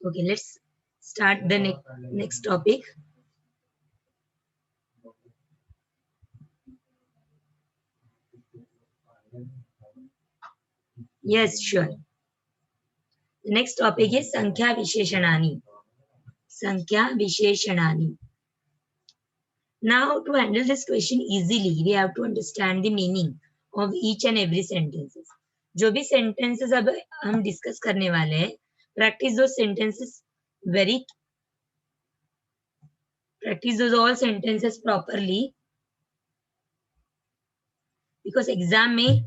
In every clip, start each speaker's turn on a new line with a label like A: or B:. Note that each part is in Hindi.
A: Okay, let's start the next topic. Yes, sure. The next topic is Sankhya Visheshanani. Sankhya Visheshanani. Now, to handle this question easily, we have to understand the meaning of each and every sentences. जो भी sentences अब हम discuss करने वाले हैं, practice those sentences practice those all sentences properly, because exam में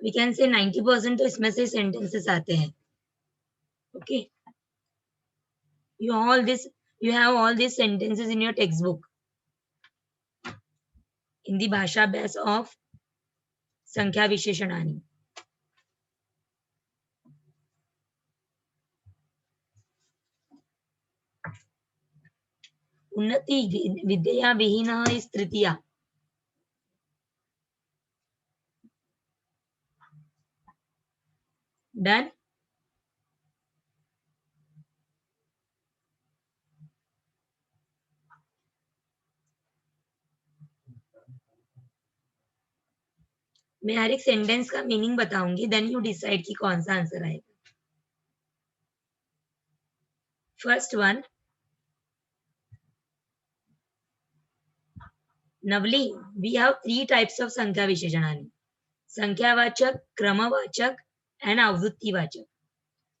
A: we can say 90% तो इसमें से sentences आते हैं. Okay, you have all these sentences in your textbook in the Bhasha Abhyas of Sankhya Visheshanani. उन्नति विद्या विहीनः is तृतीया. Done. मैं हर एक सेंटेंस का मीनिंग बताऊंगी, देन यू डिसाइड कि कौन सा आंसर आएगा. First one, namely, we have 3 types of संख्या विशेषणानि. संख्यावाचक, क्रमवाचक एंड आवृत्तिवाचक.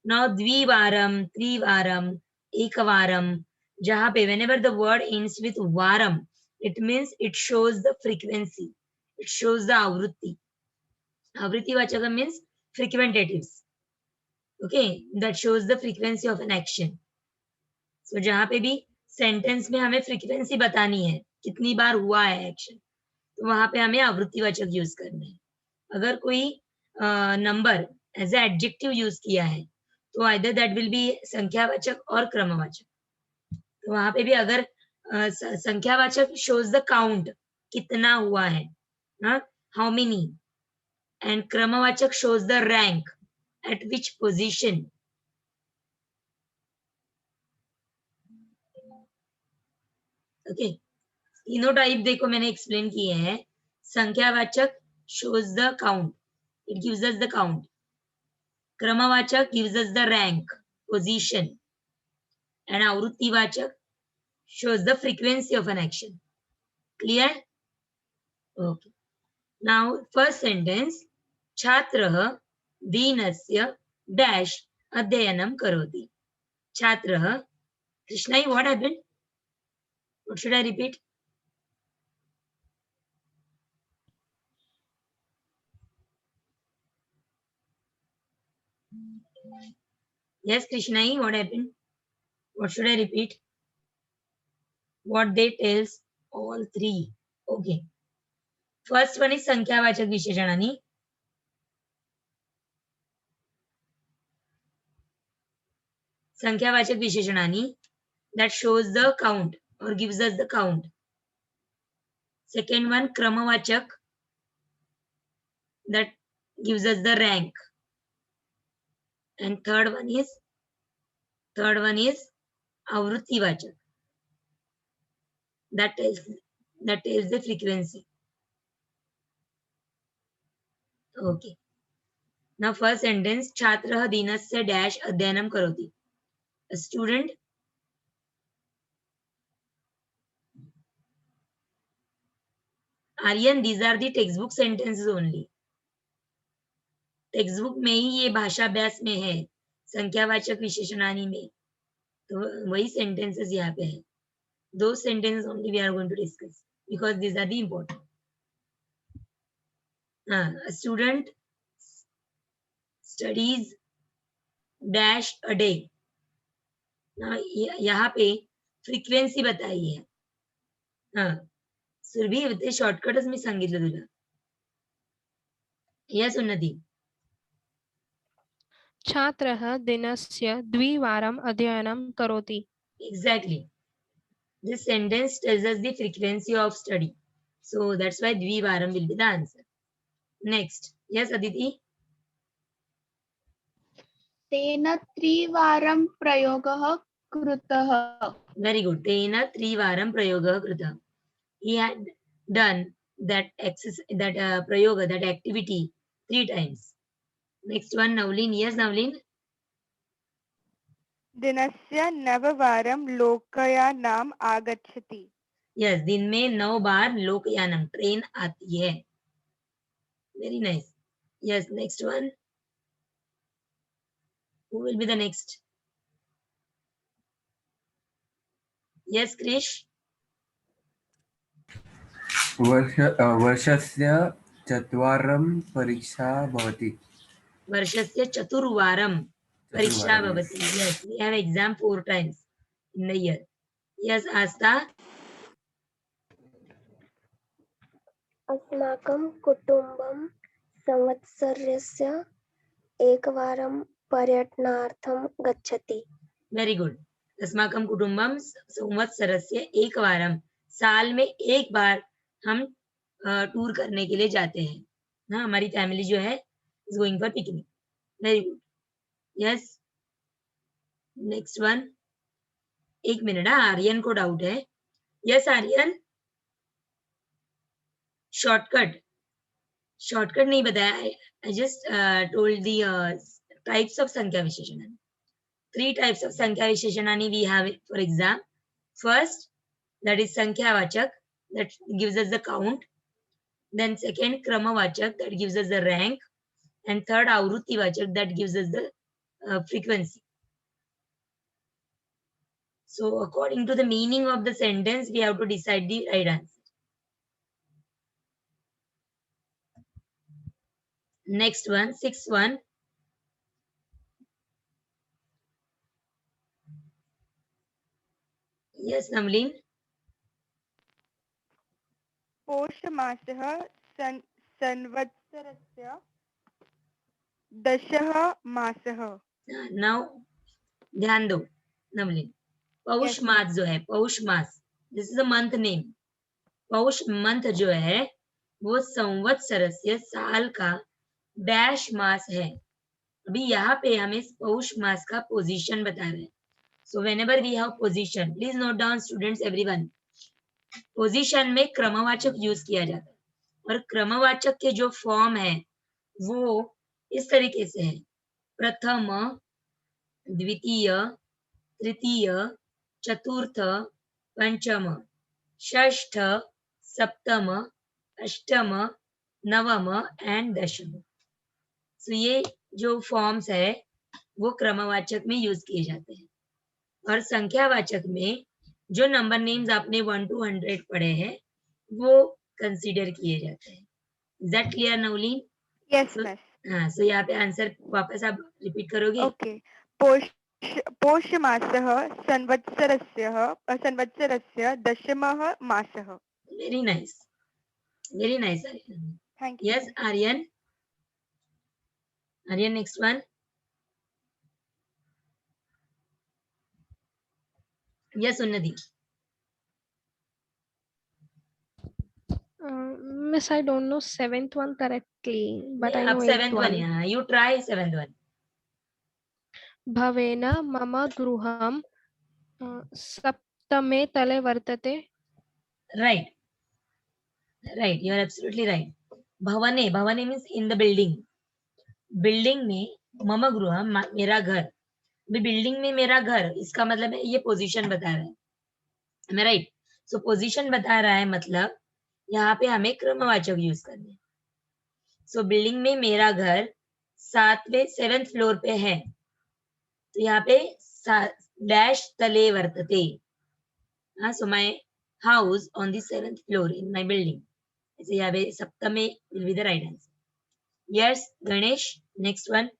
A: नाउ द्विवारम, त्रिवारम, एकवारम, जहां पे whenever the word ends with warm, it means it shows the frequency, it shows the आवृत्ति. आवृत्तिवाचक means frequentatives. Okay, that shows the frequency of an action. So जहां पे भी सेंटेंस में हमें फ्रीक्वेंसी बतानी है, कितनी बार हुआ है एक्शन, तो वहां पे हमें आवृत्तिवाचक यूज करना है. अगर कोई number as a adjective use किया है, तो आइदर दैट विल बी संख्यावाचक और क्रमवाचक. तो वहां पे भी अगर संख्यावाचक शोज द काउंट, कितना हुआ है, हाउ मेनी, एंड क्रमवाचक shows the rank, at which position. Okay, तीनों टाइप देखो मैंने एक्सप्लेन किए हैं. संख्यावाचक shows the count, it gives us the count. क्रमवाचक gives us the rank, position, and आवृत्तिवाचक shows the frequency of an action. Clear? Okay. Now first sentence, छात्रः दीनस्य dash अध्ययनं करोति. छात्रः, Krishnai, what happened? What should I repeat? Yes, Krishnai, what happened? What should I repeat? What they tells all three. Okay. First one is संख्यावाचक विशेषणानि. संख्यावाचक विशेषणानि that shows the count or gives us the count. Second one, क्रमवाचक, that gives us the rank. And third one is आवृत्तिवाचक, that tells the frequency. Okay. Now first sentence, छात्रः दीनस्य dash अध्ययनं करोति. A student Aryan, these are the textbook sentences only. Text में ही ये भाषा अभ्यास में है, संख्यावाचक विशेषणानि में, तो वही सेंटेंसेस यहाँ पे है. Those sentences only we are going to discuss because these are the important. A student studies dash a day. यहाँ पे फ्रिक्वेन्सी बताई है. सुरभी, ते शॉर्टकटच मी सांगितलं तुला. यस उन्नति.
B: छात्रः दिनस्य द्विवारम् अध्ययनं करोति.
A: Exactly. This sentence tells us the frequency of study. So that's why dvivaram will be the answer. Next. Yes, Aditi?
C: तेन त्रिवारं प्रयोगः कृतः.
A: Very good. Tena trivaram prayoga krita. He had done that prayoga, that activity 3 times. Next one, Navleen. Yes, Navleen.
D: दिनस्य नववारं लोकयानम् आगच्छति.
A: Yes, दिन में 9 बार लोकयानम ट्रेन आती है. Very nice. Yes, next one. Who will be the next? Yes, Krish.
E: वर्षस्य चत्वारं परीक्षा भवति.
A: वर्षस्य चतुर्वारं परीक्षा भवति. Yes, we have exam 4 times in the year. Yes, Asta.
F: अस्माकं कुटुम्बं संवत्सरस्य एकवारं पर्यटनार्थं गच्छति.
A: Very good. अस्माकं कुटुम्बं संवत्सरस्य एकवारं, साल में एक बार हम टूर करने के लिए जाते हैं ना. हमारी फैमिली जो है is going for picnic. Very good. Yes, next one. एक मिनट. आर्यन को डाउट है. यस आर्यन. शॉर्टकट नहीं बताया. I just told the types of संख्या विशेषण. 3 types of संख्या विशेषणानि we have for exam. First, that is संख्यावाचक, that gives us the count. Then second, क्रमवाचक, that gives us the rank. And third, आवृत्तिवाचक, that gives us the frequency. So according to the meaning of the sentence, we have to decide the right answer. Next one, 6th one. Yes, Navleen.
D: पौषमासः संवत्सरस्य दशः मासः.
A: Now ध्यान दो नवलीन. पौष
D: Yes,
A: मास जो है, पौष मास, this is a month name. Paush month जो है वो संवत्सरस्य, साल का डैश मास है. अभी यहाँ पे हमें पौष मास का पोजीशन बता रहे हैं. So whenever we have position, please note down students, everyone. Position में क्रमवाचक यूज किया जाता है और क्रमवाचक के जो फॉर्म है वो इस तरीके से है. प्रथम, द्वितीय, तृतीय, चतुर्थ, पंचम, षष्ठ, सप्तम, अष्टम, नवम एंड दशम. सो ये जो फॉर्म्स है वो क्रमवाचक में यूज किए जाते हैं. और संख्यावाचक में जो नंबर नेम्स आपने 1 to 100 पढ़े हैं वो कंसीडर किए जाते हैं. Is that clear Navleen?
D: Yes, miss.
A: हाँ. सो यहाँ पे आंसर वापस आप रिपीट करोगे.
D: Okay. पौषमासः संवत्सरस्य दशमः मासः.
A: Very nice, very nice Aryan.
D: Thank you.
A: Yes Aryan. Aryan, next one. Yes Unnati.
B: Miss, I don't know 7th one correctly, but I
A: अब
B: know
A: 7th
B: 8th
A: one.
B: one.
A: यहाँ यू ट्राई 7th वन.
B: भवेन मम गृहं सप्तमे तले वर्तते.
A: Right, right, you are absolutely right. भवने, भवने means in the building. Building में मम गृह, मेरा घर. बिल्डिंग में मेरा घर, इसका मतलब है ये पोजीशन बता रहा है. मैं राइट. सो पोजीशन बता रहा है मतलब यहाँ पे हमें क्रमवाचक यूज करने. सो बिल्डिंग में मेरा घर 7th फ्लोर पे है तो यहाँ पे डैश तले वर्तते. हाँ. So my house on the 7th floor in my building. ऐसे यहाँ पे सप्तमे will be the right answer. Yes, Ganesh, next one.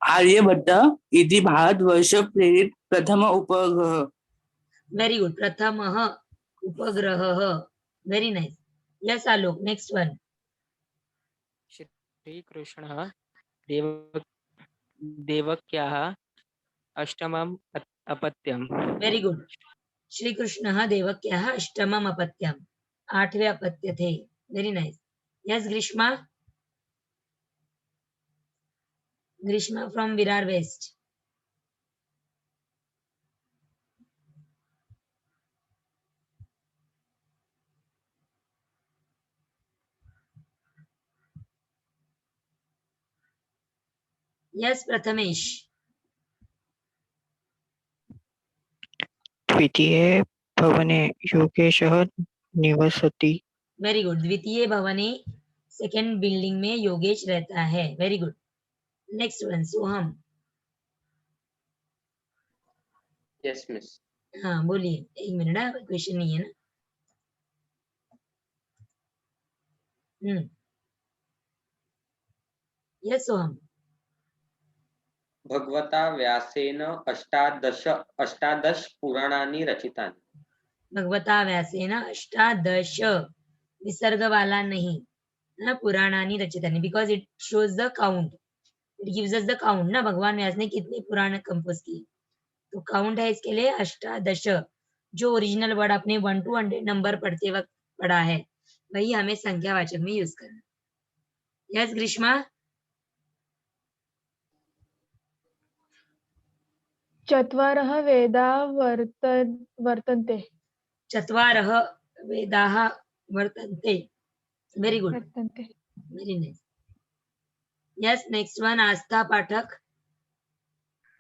G: Aryabhata इति भारतवर्ष प्रेरित प्रथम उपग्रह.
A: Very good. प्रथमः उपग्रहः. Very nice. Yes, Alok, next one.
H: श्रीकृष्णः देवक्याः अष्टमम् अपत्यम्.
A: Very good. श्री कृष्णः देवक्याः अष्टमम् अपत्यम्. 8वें अपत्य थे. Very nice. Yes, Grishma. Grishma from Virar West. Yes, Prathamesh.
I: द्वितीये भवने योगेशः निवसति।
A: Very good. द्वितीय भवने सेकंड बिल्डिंग में योगेश रहता है. Very good. Next one Soham.
H: Yes miss.
A: हाँ बोलिए. एक मिनट ना, क्वेश्चन नहीं है ना. यस सोहम.
J: भगवता व्यासेन अष्टादश पुराणानि रचितानि.
A: भगवता व्यासेन अष्टादश विसर्ग वाला नहीं ना, पुराणानि रचितानि, because it shows the count. It gives us the count ना, भगवान व्यास ने कितने पुराण कंपोज किए, तो काउंट है इसके लिए अष्टादश. जो ओरिजिनल वर्ड आपने 1 to 100 नंबर पढ़ते वक्त पढ़ा है, वही हमें संख्यावाचक में यूज करना. यस ग्रीष्मा.
C: चत्वारः वेदाः वर्तन्ते.
A: चत्वारः वेदाः वर्तन्ते. Very good.
C: वर्तन्ते.
A: Very nice. Yes next one Aastha Pathak.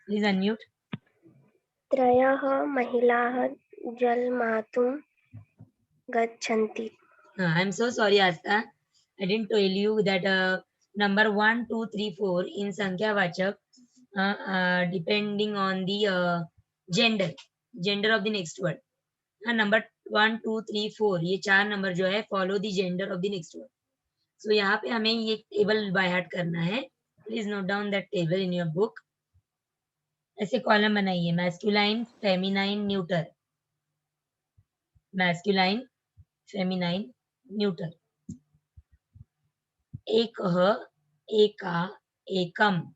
A: Please unmute.
F: त्रयः महिलाः जलमातुं गच्छन्ति.
A: I am so sorry Astha, I didn't tell you that number 1, 2, 3, 4 in संख्यावाचक depending on the gender of the next word. Number 1, 2, 3, 4 ये 4 नंबर जो है follow the gender of the next word. So यहाँ पे हमें ये टेबल बाय हार्ट करना है. Please note down that table in your book. ऐसे कॉलम बनाइए. Masculine, feminine, neuter. Masculine, feminine, neuter. एकः, एका, एकम.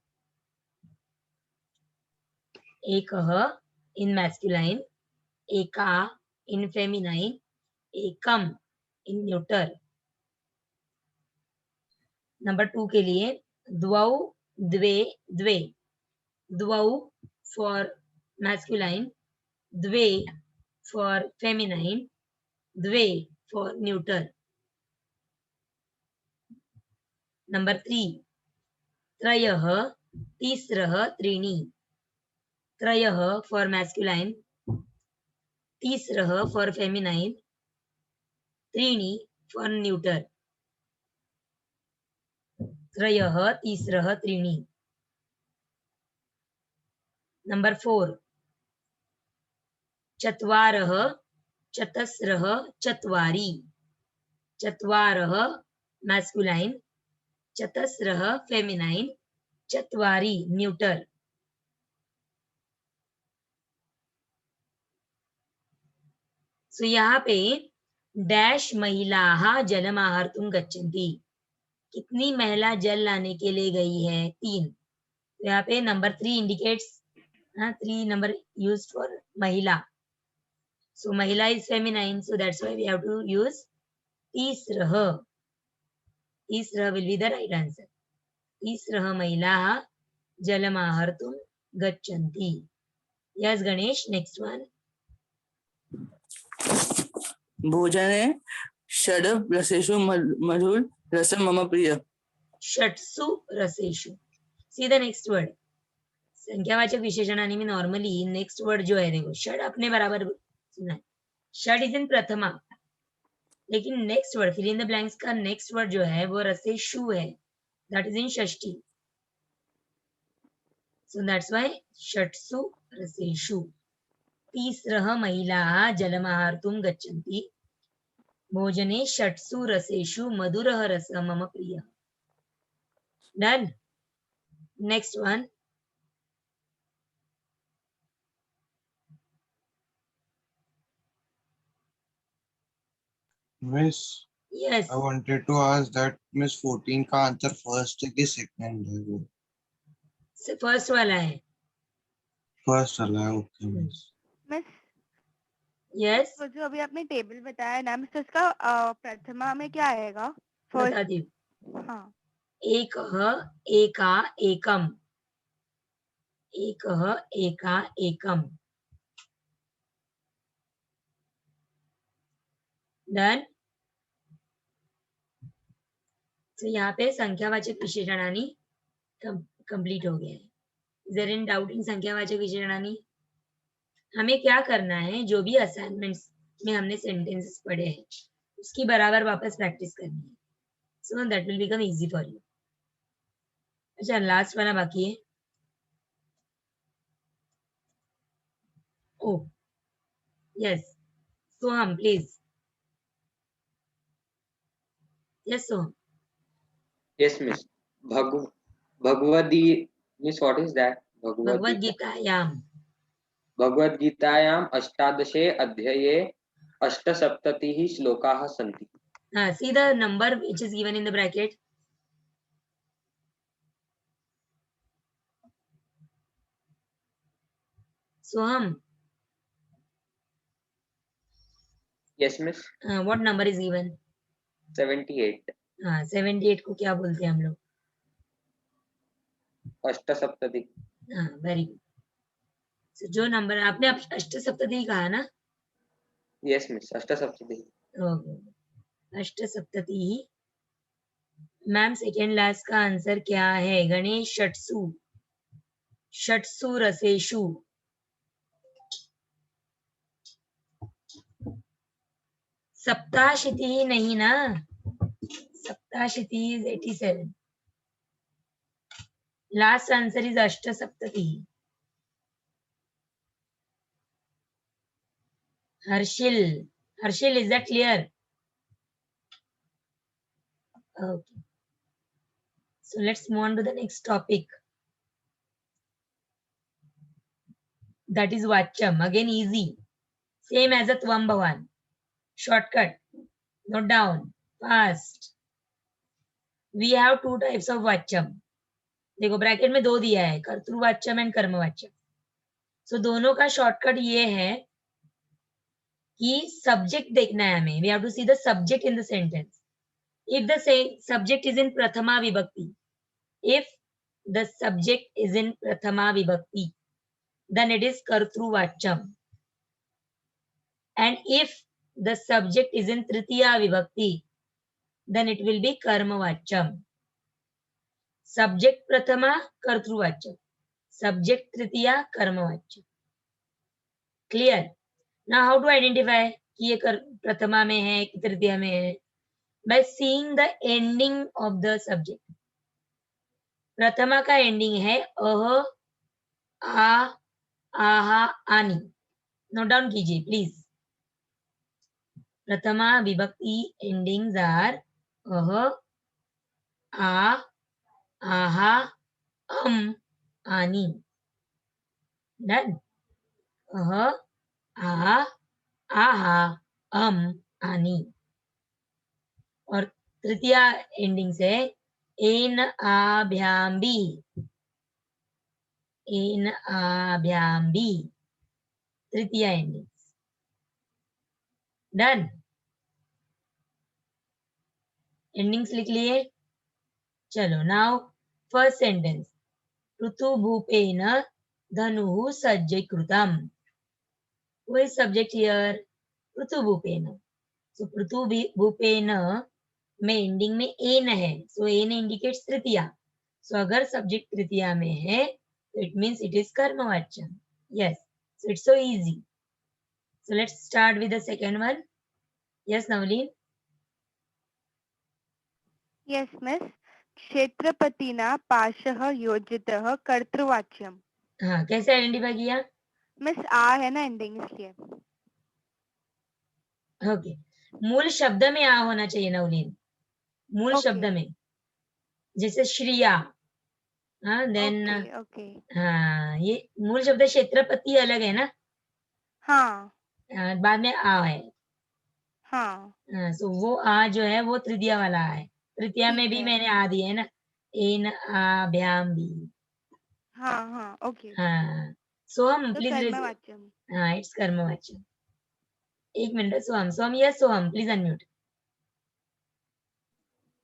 A: एकः in masculine, eka in feminine, Ekam in neuter. Number 2 के लिए द्वौ, द्वे, द्वे. द्वौ for masculine, द्वे for feminine, द्वे for neuter. नंबर 3 त्रयः, तीसरः, त्रीणि. त्रयः for masculine, तीसरः for feminine, त्रीणि for neuter. त्रयः, तीसरः, त्रीणि. नंबर 4 चत्वारः, चतस्रः, चत्वारि. चत्वारः masculine, चतस्रः feminine, चत्वारि neuter. सो यहाँ पे डैश महिलाः जलमाहर्तुं गच्छन्ति. कितनी महिला जल लाने के लिए गई है? 3. तो यहाँ पे number 3 indicates 3 number used for महिला. सो महिला is feminine, so that's why we have to use तीसरः. तीसरः will be the right answer. तीसरः महिलाः जलमाहर्तुं गच्छन्ति. Yes Ganesh, next one.
G: भोजने षड् रसेषु मधुर रसं मम प्रिय.
A: षट्सु रसेषु. See the next word. संख्यावाचक विशेषणानी में नॉर्मली नेक्स्ट वर्ड जो है, देखो षड अपने बराबर सुना है. षड इज इन प्रथमा, लेकिन next word fill in the blanks का नेक्स्ट वर्ड जो है वो रसेषु है. दैट इज इन षष्ठी. सो दैट्स व्हाई षट्सु रसेषु. तीसरः महिलाः जलमाहर्तुं गच्छन्ति. भोजने षट्सु रसेषु मधुरः रसः मम प्रियः. Done. Next one.
E: Miss,
A: yes
E: I wanted to ask that Miss 14 का आंसर फर्स्ट है कि सेकंड है? वो
A: फर्स्ट वाला है.
E: फर्स्ट वाला है. Okay miss.
D: मिस
A: यस
D: वो जो अभी आपने टेबल बताया ना मिस, उसका प्रथमा में क्या आएगा?
A: बता दी.
D: हाँ.
A: एकः, एका, एकम. एकः एका एकम. डन. तो यहाँ पे संख्यावाचक विशेषणानी कंप्लीट हो गया है. Is there any doubt in संख्यावाचक विशेषणानी? हमें क्या करना है, जो भी असाइनमेंट्स में हमने सेंटेंसेस पढ़े हैं उसकी बराबर वापस प्रैक्टिस करनी है. So that will become easy for you. अच्छा, लास्ट वाला बाकी है. Oh yes, Soham please. Yes Soham.
J: Yes, miss. Bhagavadi, miss, what is that?
A: Bhagavad गीतायाम.
J: Bhagavad Gitaयाम् अष्टादशे अध्याये अष्टसप्ततिः श्लोकाः सन्ति.
A: See the number which is given in the bracket. Soham,
J: Yes, miss.
A: what number is given?
J: 78.
A: 78 को क्या बोलते हैं हम लोग?
J: अष्टसप्तति.
A: Very good. So, जो नंबर आपने अष्टसप्तति कहा ना?
J: Yes, miss. अष्टसप्तति.
A: ओके, अष्टसप्तति. मैम सेकेंड लास्ट का आंसर क्या है? गणेश षट्सु. षट्सु रसेषु. सप्ताशीति ही नहीं ना? सप्ताशीति is 87. लास्ट आंसर इज अष्टसप्तति. Harshil, Harshil, is that clear? Okay. So let's move on to the next topic. That is Vacham. Again easy. Same as a Tvam Bhavan. Shortcut. Note down. Fast. We have two types of Vacham. देखो ब्रैकेट में दो दिया है, कर्तृवाच्यम एंड कर्मवाच्यम. सो दोनों का शॉर्टकट ये है कि सब्जेक्ट देखना है हमें. We have to see the subject in the sentence. If the subject is in प्रथमा विभक्ति, if the subject is in प्रथमा विभक्ति, then it is कर्तृवाच्यम. And if the subject is in tritiya vibhakti, then it will be कर्मवाच्यम. सब्जेक्ट प्रथमा कर्तृवाच्यम, सब्जेक्ट तृतीया कर्मवाच्यम. Clear? Now how to identify कि ये प्रथमा में है कि तृतीया में है? By seeing the ending of the subject. प्रथमा का एंडिंग है अह, आ, आहा, आनी. नोट डाउन कीजिए प्लीज. प्रथमा विभक्ति एंडिंग्स आर अह, आ, आहा, आनी. डन. अह, आ, आहा, आनी. और तृतीया एंडिंग से एन, आभ्याम, बी. एन, आभ्याम, बी. तृतीया एंडिंग. डन. एंडिंग्स लिख लिए. चलो नाउ फर्स्ट सेंटेंस. ऋतु भूपेन धनुः सज्जीकृतम्. Who is subject here? Ritu Bhupen. So ऋतु भूपेन में एंडिंग में एन है, सो एन इंडिकेट्स तृतीया. सो अगर सब्जेक्ट तृतीया में है तो इट मीन्स इट इज कर्मवाच्यम. Yes, so it's so easy. So let's start with the second one. Yes Navleen.
D: Yes miss. क्षेत्रपतिना पाशः योजितः कर्तृवाच्यम.
A: हाँ, कैसे आइडेंटिफाई किया?
D: मिस आ है ना एंडिंग, इसलिए.
A: ओके. मूल शब्द में आ होना चाहिए नवलीन. मूल शब्द में, जैसे श्रिया. हाँ, देन
D: ओके.
A: हाँ, ये मूल शब्द. क्षेत्रपति अलग है ना?
D: हाँ.
A: बाद में आ है.
D: हाँ.
A: सो वो आ जो है वो तृतीया वाला है. तृतीया में भी मैंने आ दिया है ना, एन, आभ्याम, बी.
D: हाँ हाँ. ओके.
A: हाँ, सोहम प्लीज.
D: कर्मवाच्यम.
A: हाँ, इट्स कर्मवाच्यम. एक minute. Soham. Yes Soham, please unmute.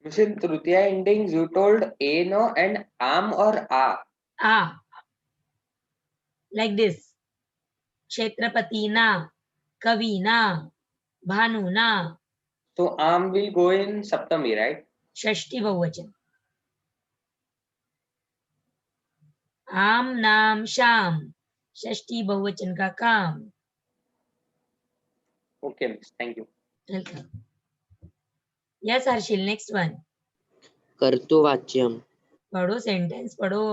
J: Miss, in Tritiya endings, you told A, no, and am or a.
A: Ah. like this. Kshetrapatina, Kavina, Bhanuna.
J: So am will go in Saptami, right?
A: षष्ठी बहुवचन. आम नाम शाम, षष्ठी बहुवचन का काम.
J: Okay, miss. Thank you.
A: Welcome. Yes, Harshil, next one.
H: कर्तुवाच्यम.
A: पढ़ो, सेंटेंस पढ़ो.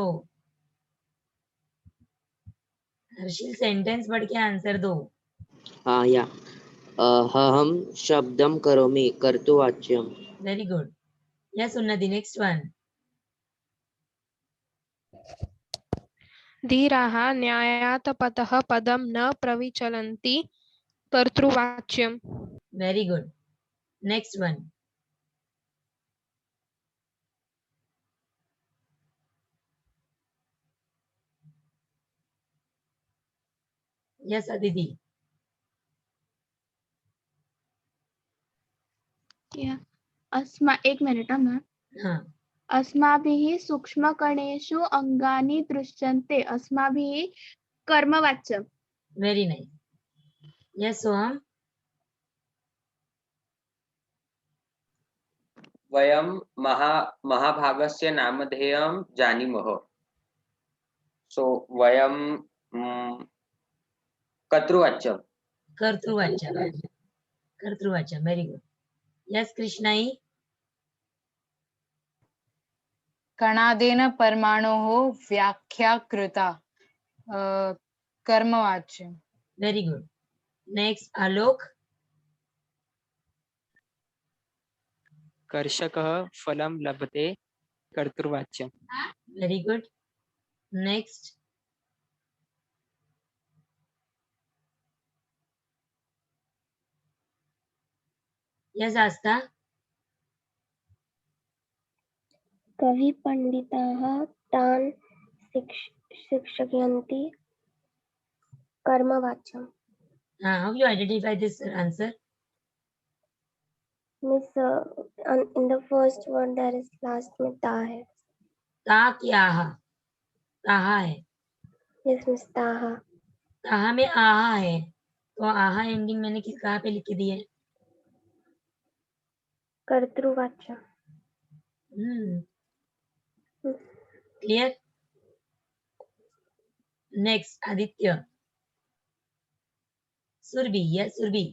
A: हर्षिल, सेंटेंस पढ़ के आंसर दो.
H: हाँ या अहम शब्दम करोमि कर्तुवाच्यम.
A: Very good. Yes Unnati, next one.
B: धीराः न्यायात् पतः पदं न प्रविचलन्ति कर्तृवाच्यम्.
A: Very good. Next one. Yes Aditi.
K: एक मिनिट मैम.
A: हाँ.
K: अस्माभिः सूक्ष्मकणेषु अङ्गानि दृश्यन्ते. अस्माभिः कर्मवाच्यम्.
A: Very nice. यस सोहम.
J: वयं महाभागस्य नामधेयं जानीमः. So वयं कर्तृवाच्यं.
A: कर्तृवाच्यम. कर्तृवाच्यम. Very good. यस कृष्णाई.
L: कणादेन परमाणोः व्याख्या कृता कर्मवाच्यम्.
A: Very good. नेक्स्ट आलोक.
I: कर्षकः फलं लभते कर्तृवाच्यम्.
A: Very good. Next. Yes Aastha.
F: कवि पंडिताः तान् शिक्षयन्ति कर्मवाच्यम्.
A: How you identify this answer?
F: Miss, in the first word there is last में ता है.
A: ता क्या है? ताहा है.
F: Yes, Miss, ताहा.
A: ताहा में आहा है, तो आहा एंडिंग मैंने किस कहाँ पे लिख के दी है?
F: कर्तृवाच्यम्.
A: Clear. Next Aditya. Surabhi. Yes Surabhi.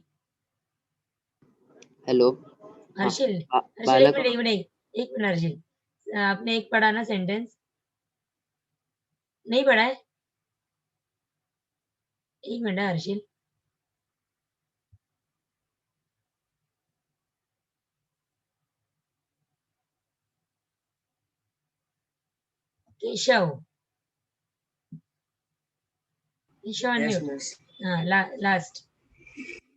H: Hello.
A: Harshil. Harshil
H: बालक.
A: एक मिनट हर्षिल. आपने एक पढ़ा ना सेंटेंस? नहीं पढ़ा है? एक मिनट हर्षिल. केशव. लास्ट.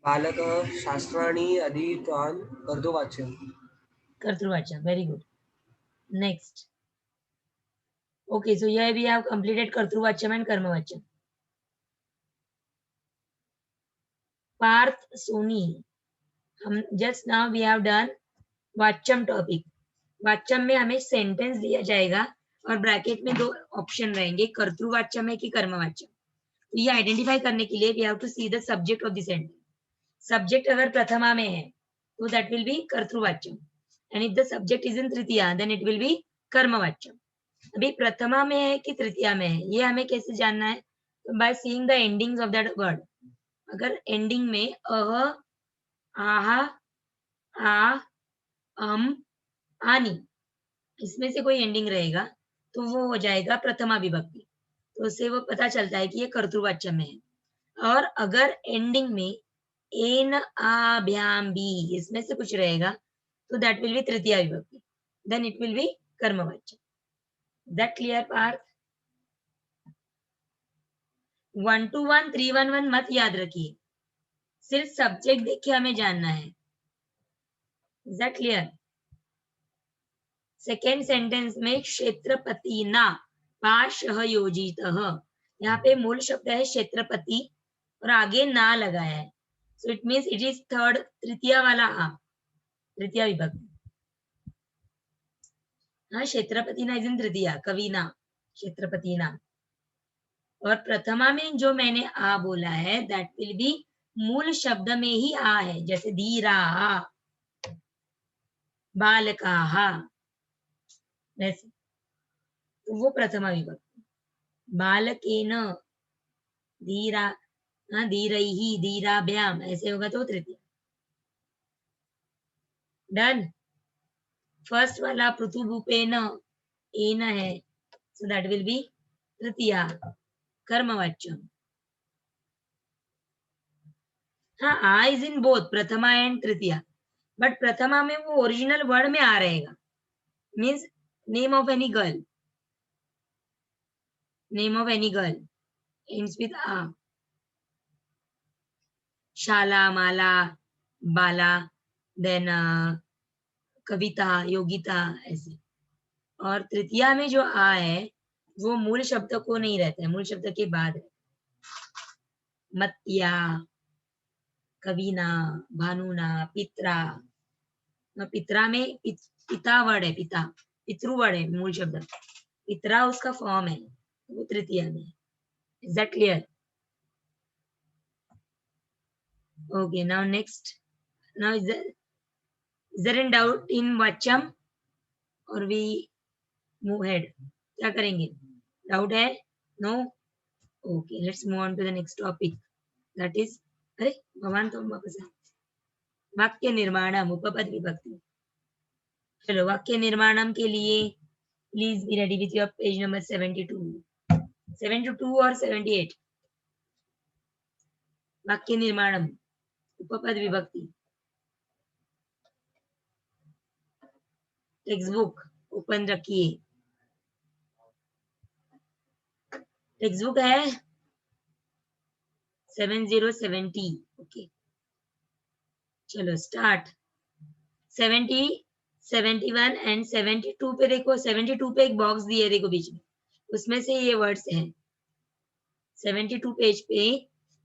M: बालकः शास्त्राणि अधीतवान् कर्तृवाच्यम्.
A: कर्तृवाच्यम. Very good. Next. Okay, so here we have completed Kartruvachyam and Karmavachyam. Parth, Soni. Just now we have done Vachyam topic. वाच्यम में हमें सेंटेंस दिया जाएगा और ब्रैकेट में दो ऑप्शन रहेंगे, कर्तृवाच्यम है कि कर्मवाच्यम. तो ये आइडेंटिफाई करने के लिए we have to see the subject of the sentence. Subject अगर प्रथमा में है तो दैट विल बी कर्तृवाच्यम, and if the subject is in तृतीया देन इट विल बी कर्मवाच्यम. अभी प्रथमा में है कि तृतीया में है ये हमें कैसे जानना है? तो bye seeing the endings of that word. अगर एंडिंग में अह, आहा, आ, आनी इसमें से कोई एंडिंग रहेगा तो वो हो जाएगा प्रथमा विभक्ति. तो उससे वो पता चलता है कि ये कर्तृवाच्य में है. और अगर एंडिंग में एन, आ, भ्याम, बी इसमें से कुछ रहेगा तो दैट विल बी तृतीया विभक्ति, देन इट विल बी कर्मवाच्य. That clear Parth? 1 to 1 3 1 1 मत याद रखिए, सिर्फ सब्जेक्ट देख के हमें जानना है. Is that clear? Second sentence में क्षेत्रपति ना पाशः योजितः, यहाँ पे मूल शब्द है क्षेत्रपति और आगे ना लगाया है. So it means it is third, तृतीया वाला आ, तृतीया विभक्ति. हाँ, क्षेत्रपति ना इज इन तृतीया, कवि ना, क्षेत्रपति ना. और प्रथमा में जो मैंने आ बोला है दैट विल बी मूल शब्द में ही आ है, जैसे धीराः, बालकाः, वैसे तो वो प्रथमा विभक्ति। बालकेन, धीरा, धीरैः, धीराभ्याम, ऐसे होगा तो तृतीया। डन। फर्स्ट वाला पृथुभूपेन एन है, सो दैट विल बी तृतीया कर्मवाच्यम। हाँ, आ is in both Prathama and Tritiya, but प्रथमा में वो ओरिजिनल वर्ड में आ रहेगा, means name of any girl, name of any girl ends with a. शाला, माला, बाला, देन कविता, योगिता, ऐसे। और तृतीया में जो आ है वो मूल शब्द को नहीं रहता है, मूल शब्द के बाद है। मत्या, कविना, भानुना, पित्रा। पित्रा में पिता वर्ड है, पिता, पितृ वर्ड है मूल शब्द, पित्रा उसका फॉर्म है, वो तृतीया में। Is that clear? Okay, now next. Now is there any doubt in Vacham or we move ahead? क्या करेंगे? Doubt है? No? Okay, let's move on to the next topic. That is, अरे भगवान तुम वापस आ। वाक्य निर्माणम, उपपद विभक्ति। चलो वाक्य निर्माणम के लिए please be ready with your page number 72. 72 और 78. वाक्य निर्माणम, उपपद विभक्ति। टेक्स्ट बुक ओपन रखिए। टेक्स्ट बुक है 7070। ओके, चलो स्टार्ट। 70, 71 एंड 72 पे देखो। 72 पे एक बॉक्स दिए देखो बीच में, उसमें से ये वर्ड्स हैं। 72 पेज पे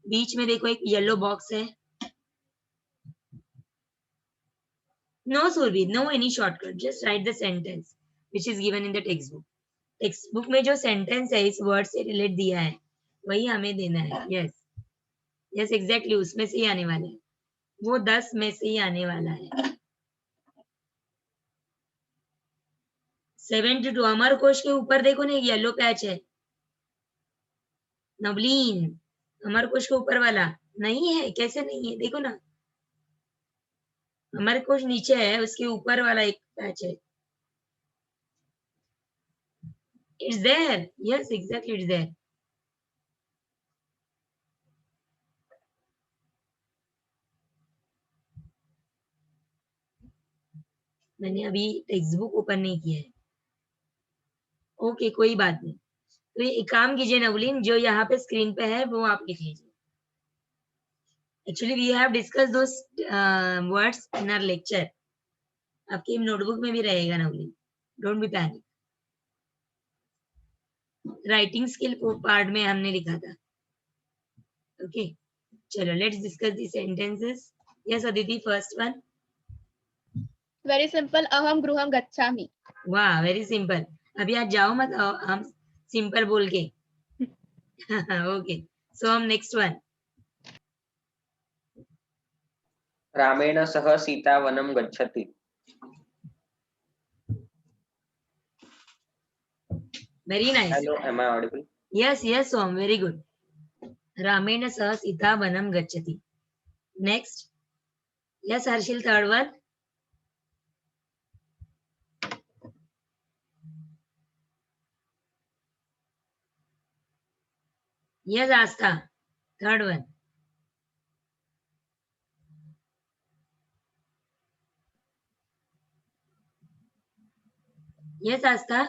A: बीच में देखो एक येलो बॉक्स है। No, Surbi, no any shortcut. Just write the sentence which is given in the textbook. Textbook में जो sentence है इस word से relate दिया है वही हमें देना है। Yes, yes, exactly, उसमें से ही आने वाला है, वो 10 में से ही आने वाला है। 72 अमर कोश के ऊपर देखो ना, येलो पैच है। नवलीन, अमर कोश के ऊपर वाला नहीं है, कैसे नहीं है? देखो ना, अमर कोश नीचे है, उसके ऊपर वाला एक पैच है। It's there. Yes, exactly, it's there. मैंने अभी टेक्स्ट बुक ओपन नहीं किया है। ओके, कोई बात नहीं। तो ये एक काम कीजिए नवलीन, जो यहाँ पे स्क्रीन पे है वो आप लिख लीजिए। Actually we have discuss those words in our lecture. आपकी नोटबुक में भी रहेगा Navleen, don't be panic. Writing skill part में हमने लिखा था। ओके, चलो let's discuss the sentences. Yes Aditi, first one.
K: Very simple, अहम गृहम गच्छामि।
A: वाह, वेरी सिंपल। अभी आज जाओ मत, हम सिंपल बोल के। ओके, सो हम नेक्स्ट वन।
J: रामेण सह सीता वनं गच्छति।
A: Very nice.
J: Hello, am I audible?
A: Yes yes Som, very good. रामेण सह सीता वनं गच्छति। Next, yes Harshil, third one. Yes Aastha, third one. Yes Aastha,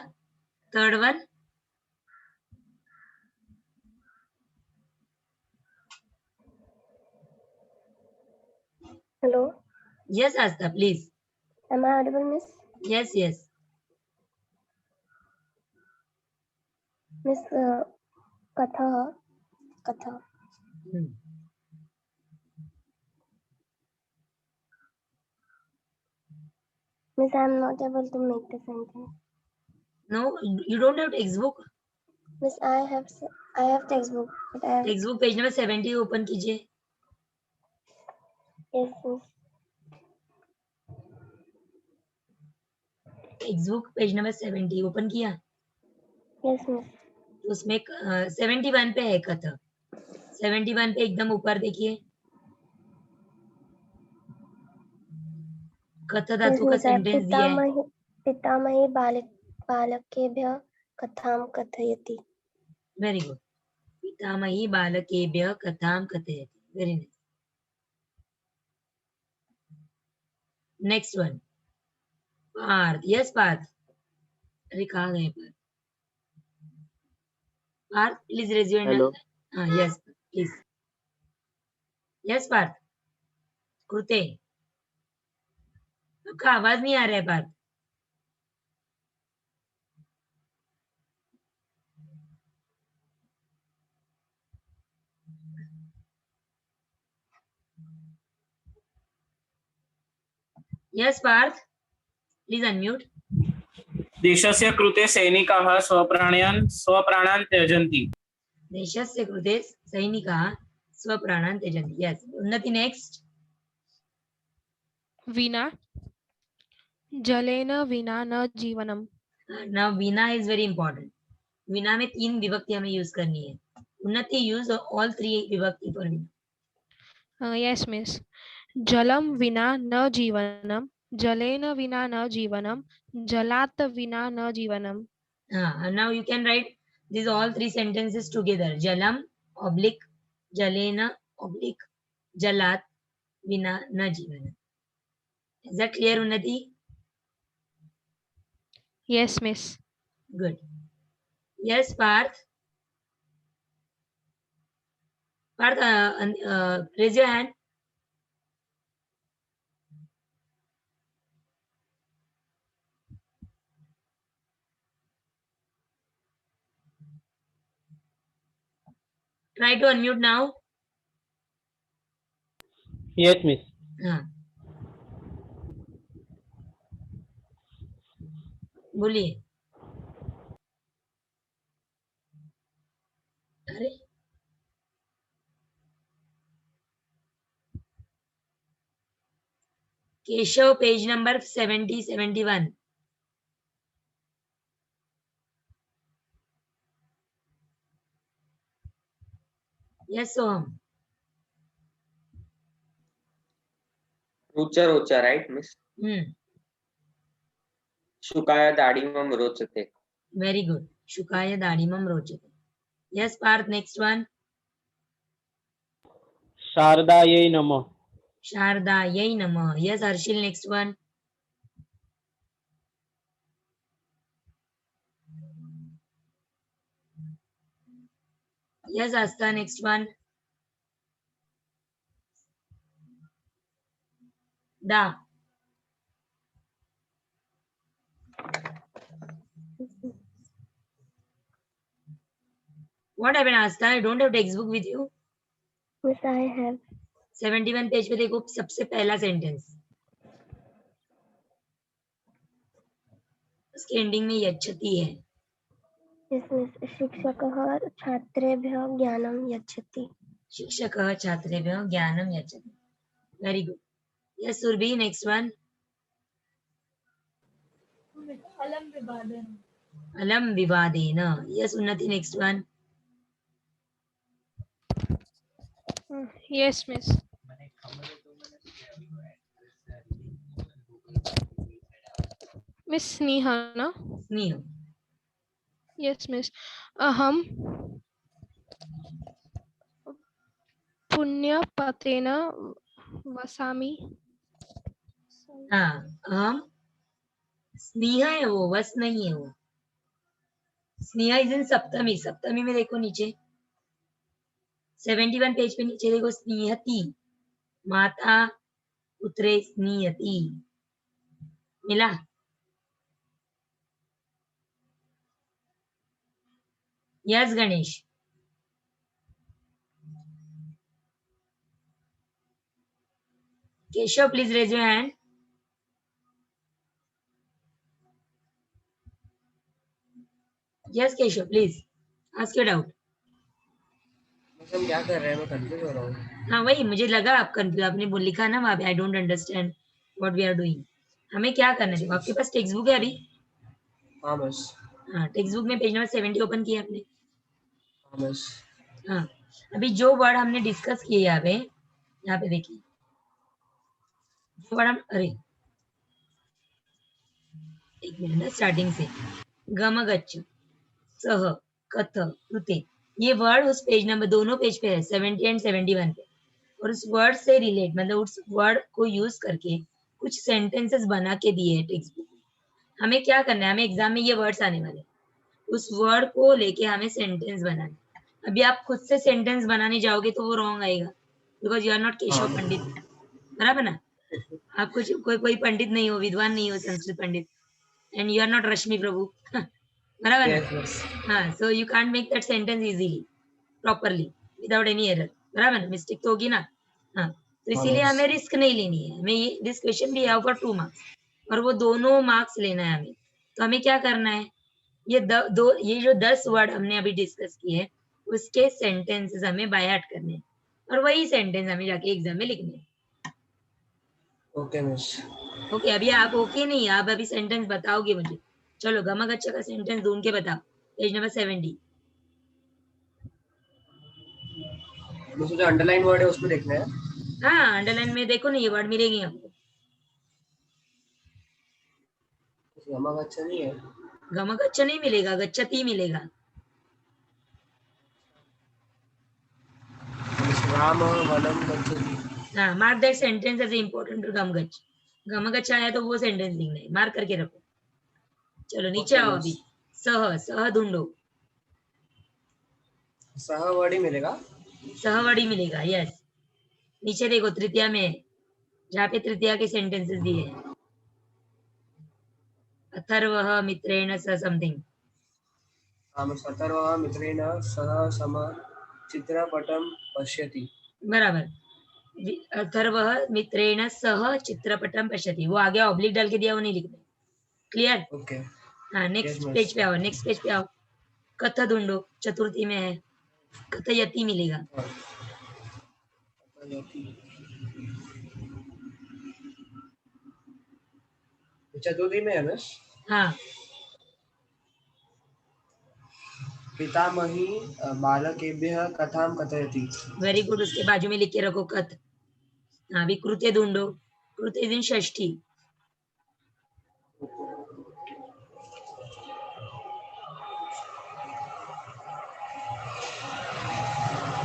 A: third one.
F: Hello,
A: Yes, Asta, please.
F: am I audible, Miss?
A: Yes, yes.
F: Miss, Katha. Miss, I am not able to make the sentence.
A: No, you don't have textbook.
F: Miss, I have textbook, but I have
A: text book page number 70 open कीजिए.
F: yes, miss.
A: Text book page number 70 open किया.
F: Yes, miss.
A: तो उसमें 71 पे है कथ. 71 पे एकदम ऊपर देखिए, कथ
F: Yes,
A: धातु का
F: miss. I
A: सेंटेंस दिया है.
F: पितामही बालकेभ्यः कथां कथयति.
A: Very good. पितामही बालकेभ्यः कथां कथयति. Very nice. Next one, Parth. Yes Parth. अरे कहाँ गए Parth? Parth please raise your
H: Hello.
A: हाँ यस प्लीज. यस पार्थ. कृते, आपका आवाज नहीं आ रहा है Parth. Yes Parth, please unmute.
N: देशस्य कृते सैनिकाः स्वप्राणान् त्यजन्ति.
A: देशस्य कृते सैनिकाः स्वप्राणान् त्यजन्ति. यस उन्नति. नेक्स्ट.
B: विना जलेन विना न जीवनम.
A: नाउ विना इज वेरी इंपॉर्टेंट. विना में 3 विभक्ति हमें यूज करनी है. उन्नति यूज ऑल 3 विभक्ति फॉर विना.
B: Yes miss. जलम विना न जीवनम, जलेन विना न जीवनम, जलात विना न जीवनम.
A: And now you can write these all 3 sentences together. Jalam oblique jalena oblique jalat vina na jivana. Is that clear, Unnati?
B: Yes, miss.
A: Good. Yes, Parth. Parth, raise your hand. Try to unmute now.
N: Yes, miss.
A: बोलिए. अरे Keshav, page number 70-71. Yes, Soham.
J: Rucha right miss. शुकाय दाढिमं रोचते.
A: Very good. शुकाय दाढिमं रोचते. Yes, Parth. Next one.
N: शारदायै नमः.
A: शारदायै नमः. Yes, Harshil. Next one. Yes, Asta. Next one. Da. What happened, Asta? You don't have textbook with you?
F: Miss, I have.
A: 71 page पे देखो, सबसे पहला सेंटेंस, उसके एंडिंग में यच्छति है.
F: Yes, miss. शिक्षकः छात्रेभ्यः ज्ञानं यच्छति.
A: शिक्षकः छात्रेभ्यः ज्ञानं यच्छति. Very good. Yes Surabhi. Next one. अलम विवादेन. Yes Unnati. Next one.
B: Yes, miss. Miss Sneha, na?
A: Sneha.
B: Yes, miss. Aham पुण्यपतेन वसामि.
A: हाँ, हम स्नेहा है वो, वस नहीं है वो. स्नेहा इज इन सप्तमी. सप्तमी में देखो नीचे 71 पेज पे नीचे देखो, स्नेहती. माता पुत्रे स्नेहती. मिला. Yes Ganesh. Keshav, please raise your hand. Yes, Keshav, please. Ask your doubt.
M: हम क्या कर रहे हैं, मैं कंफ्यूज हो रहा हूँ।
A: हाँ वही मुझे लगा आप कंफ्यूज, आपने लिखा ना वहाँ पे I don't understand what we are doing. हमें क्या करना है, आपके पास टेक्स्ट बुक है अभी?
M: हाँ बस।
A: हाँ टेक्स्ट बुक में पेज नंबर 70 ओपन किया आपने?
M: हाँ बस।
A: हाँ अभी जो वर्ड हमने डिस्कस किए यहाँ पे देखिए, जो वर्ड हम अरे एक मिनट स्टार्टिंग से, गमगच्छ, सह, कथ, कृते, ये वर्ड उस पेज नंबर दोनों पेज पे है 70 एंड 71 पे, और उस वर्ड से रिलेट मतलब उस वर्ड को यूज करके कुछ सेंटेंसेस बना के दिए है टेक्स्ट बुक में। हमें क्या करना है, हमें एग्जाम में ये वर्ड्स आने वाले, उस वर्ड को लेके हमें सेंटेंस बनाना। अभी आप खुद से सेंटेंस बनाने जाओगे तो वो रॉन्ग आएगा, because you are not Keshav Pandit, बराबर ना? आप कुछ कोई पंडित नहीं हो, विद्वान नहीं हो, संस्कृत पंडित, एंड यू आर नॉट रश्मि प्रभु बराबर ना? हाँ, so you can't make that sentence easily properly without any error, बराबर ना? मिस्टेक तो होगी ना। हाँ तो इसीलिए हमें रिस्क नहीं लेनी है, हमें ये दिस क्वेश्चन भी हैव फॉर 2 मार्क्स और वो दोनों मार्क्स लेना है हमें। तो हमें क्या करना है, ये ये जो 10 वर्ड हमने अभी डिस्कस किए हैं उसके सेंटेंसेस हमें बाय हार्ट करने हैं और वही सेंटेंस हमें जाके एग्जाम में लिखने हैं।
M: Okay miss.
A: ओके अभी आप ओके नहीं, आप अभी सेंटेंस बताओगे मुझे। चलो गमगच्छ का सेंटेंस ढूंढ के बताओ, पेज नंबर 70।
M: मुझे जो अंडरलाइन वर्ड है उसमें देखना है।
A: हाँ अंडरलाइन में देखो ना, ये वर्ड मिलेगी आपको।
M: गमगच्छ नहीं है,
A: गमगच्छ नहीं मिलेगा, गच्छति मिलेगा।
M: राम वनम गच्छति।
A: हाँ mark that sentence as important to गमगच्छ। गमगच्छ आया तो वो सेंटेंस लिखना है, मार्क करके रखो। चलो नीचे आओ अभी, सह ढूंढो।
M: सह वर्ड ही मिलेगा,
A: सहवर्ड ही मिलेगा, यस। नीचे देखो तृतीया में, जहाँ पे तृतीया के सेंटेंसेस दिए हैं, अथर्वः मित्रेण सह समथिंग।
M: अथर्वः मित्रेण सह सम चित्रपटं पश्यति।
A: बराबर, अथर्वः मित्रेण सह चित्रपटं पश्यति, वो आगे ऑब्लिक डाल के दिया, वो नहीं लिखना। क्लियर?
M: ओके।
A: हाँ नेक्स्ट पेज पे आओ, नेक्स्ट पेज पे आओ। कथ ढूंढो, चतुर्थी में है, कथयति मिलेगा।
M: चतुर्थी में है बस।
A: हाँ
M: पितामही बालकेभ्यः कथां कथयति।
A: वेरी गुड, उसके बाजू में लिख के रखो कथ। हाँ अभी कृत्य ढूंढो, कृत्य दिन षष्ठी।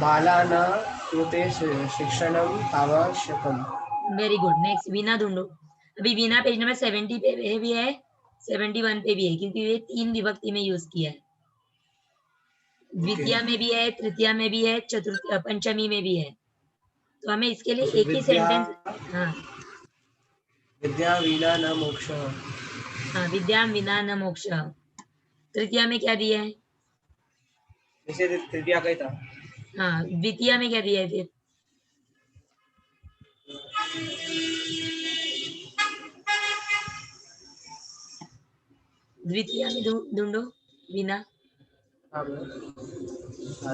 M: बालानां कृते शिक्षणम् आवश्यकम्।
A: वेरी गुड, नेक्स्ट वीणा ढूंढो। अभी वीणा पेज नंबर 70 पे भी है, 71 पे भी है, क्योंकि ये 3 विभक्ति में यूज किया है। द्वितीया में भी है, तृतीया में भी है, चतुर्थी पंचमी में भी है। तो हमें इसके लिए एक ही सेंटेंस, हाँ
M: विद्या विना न मोक्षः।
A: हाँ विद्या विना न मोक्ष। तृतीया में क्या दिया है?
M: इसे तृतीया का ही था।
A: हाँ द्वितीया में क्या दिया है फिर? द्वितीया में ढूंढो विना।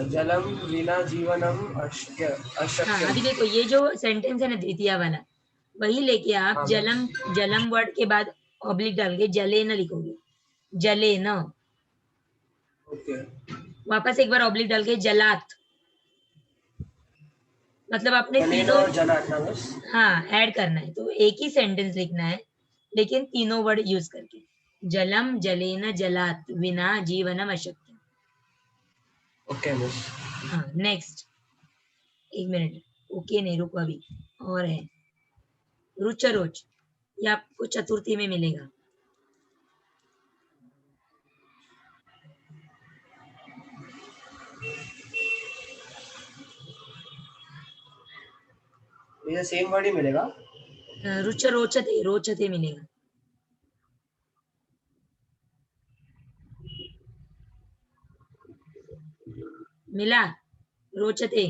M: जलम विना जीवनम अशक्य।
A: हाँ अभी देखो ये जो सेंटेंस है ना द्वितीया वाला, वही लेके आप जलम वर्ड के बाद ऑब्लिक डाल के जले न लिखोगे, जले न।
M: ओके।
A: वापस एक बार ऑब्लिक डाल के जलात, मतलब अपने तीनों हाँ ऐड करना है। तो एक ही सेंटेंस लिखना है लेकिन तीनों वर्ड यूज करके, जलम जलेन जलात विना जीवनम अशक्य।
M: Okay miss.
A: हाँ नेक्स्ट, एक मिनट, ओके नहीं रुको अभी और है। रुचरोच, ये आपको चतुर्थी में मिलेगा।
M: ये सेम वर्ड ही मिलेगा।
A: रुचरोचते, रोचते मिलेगा। मिला? रोचते,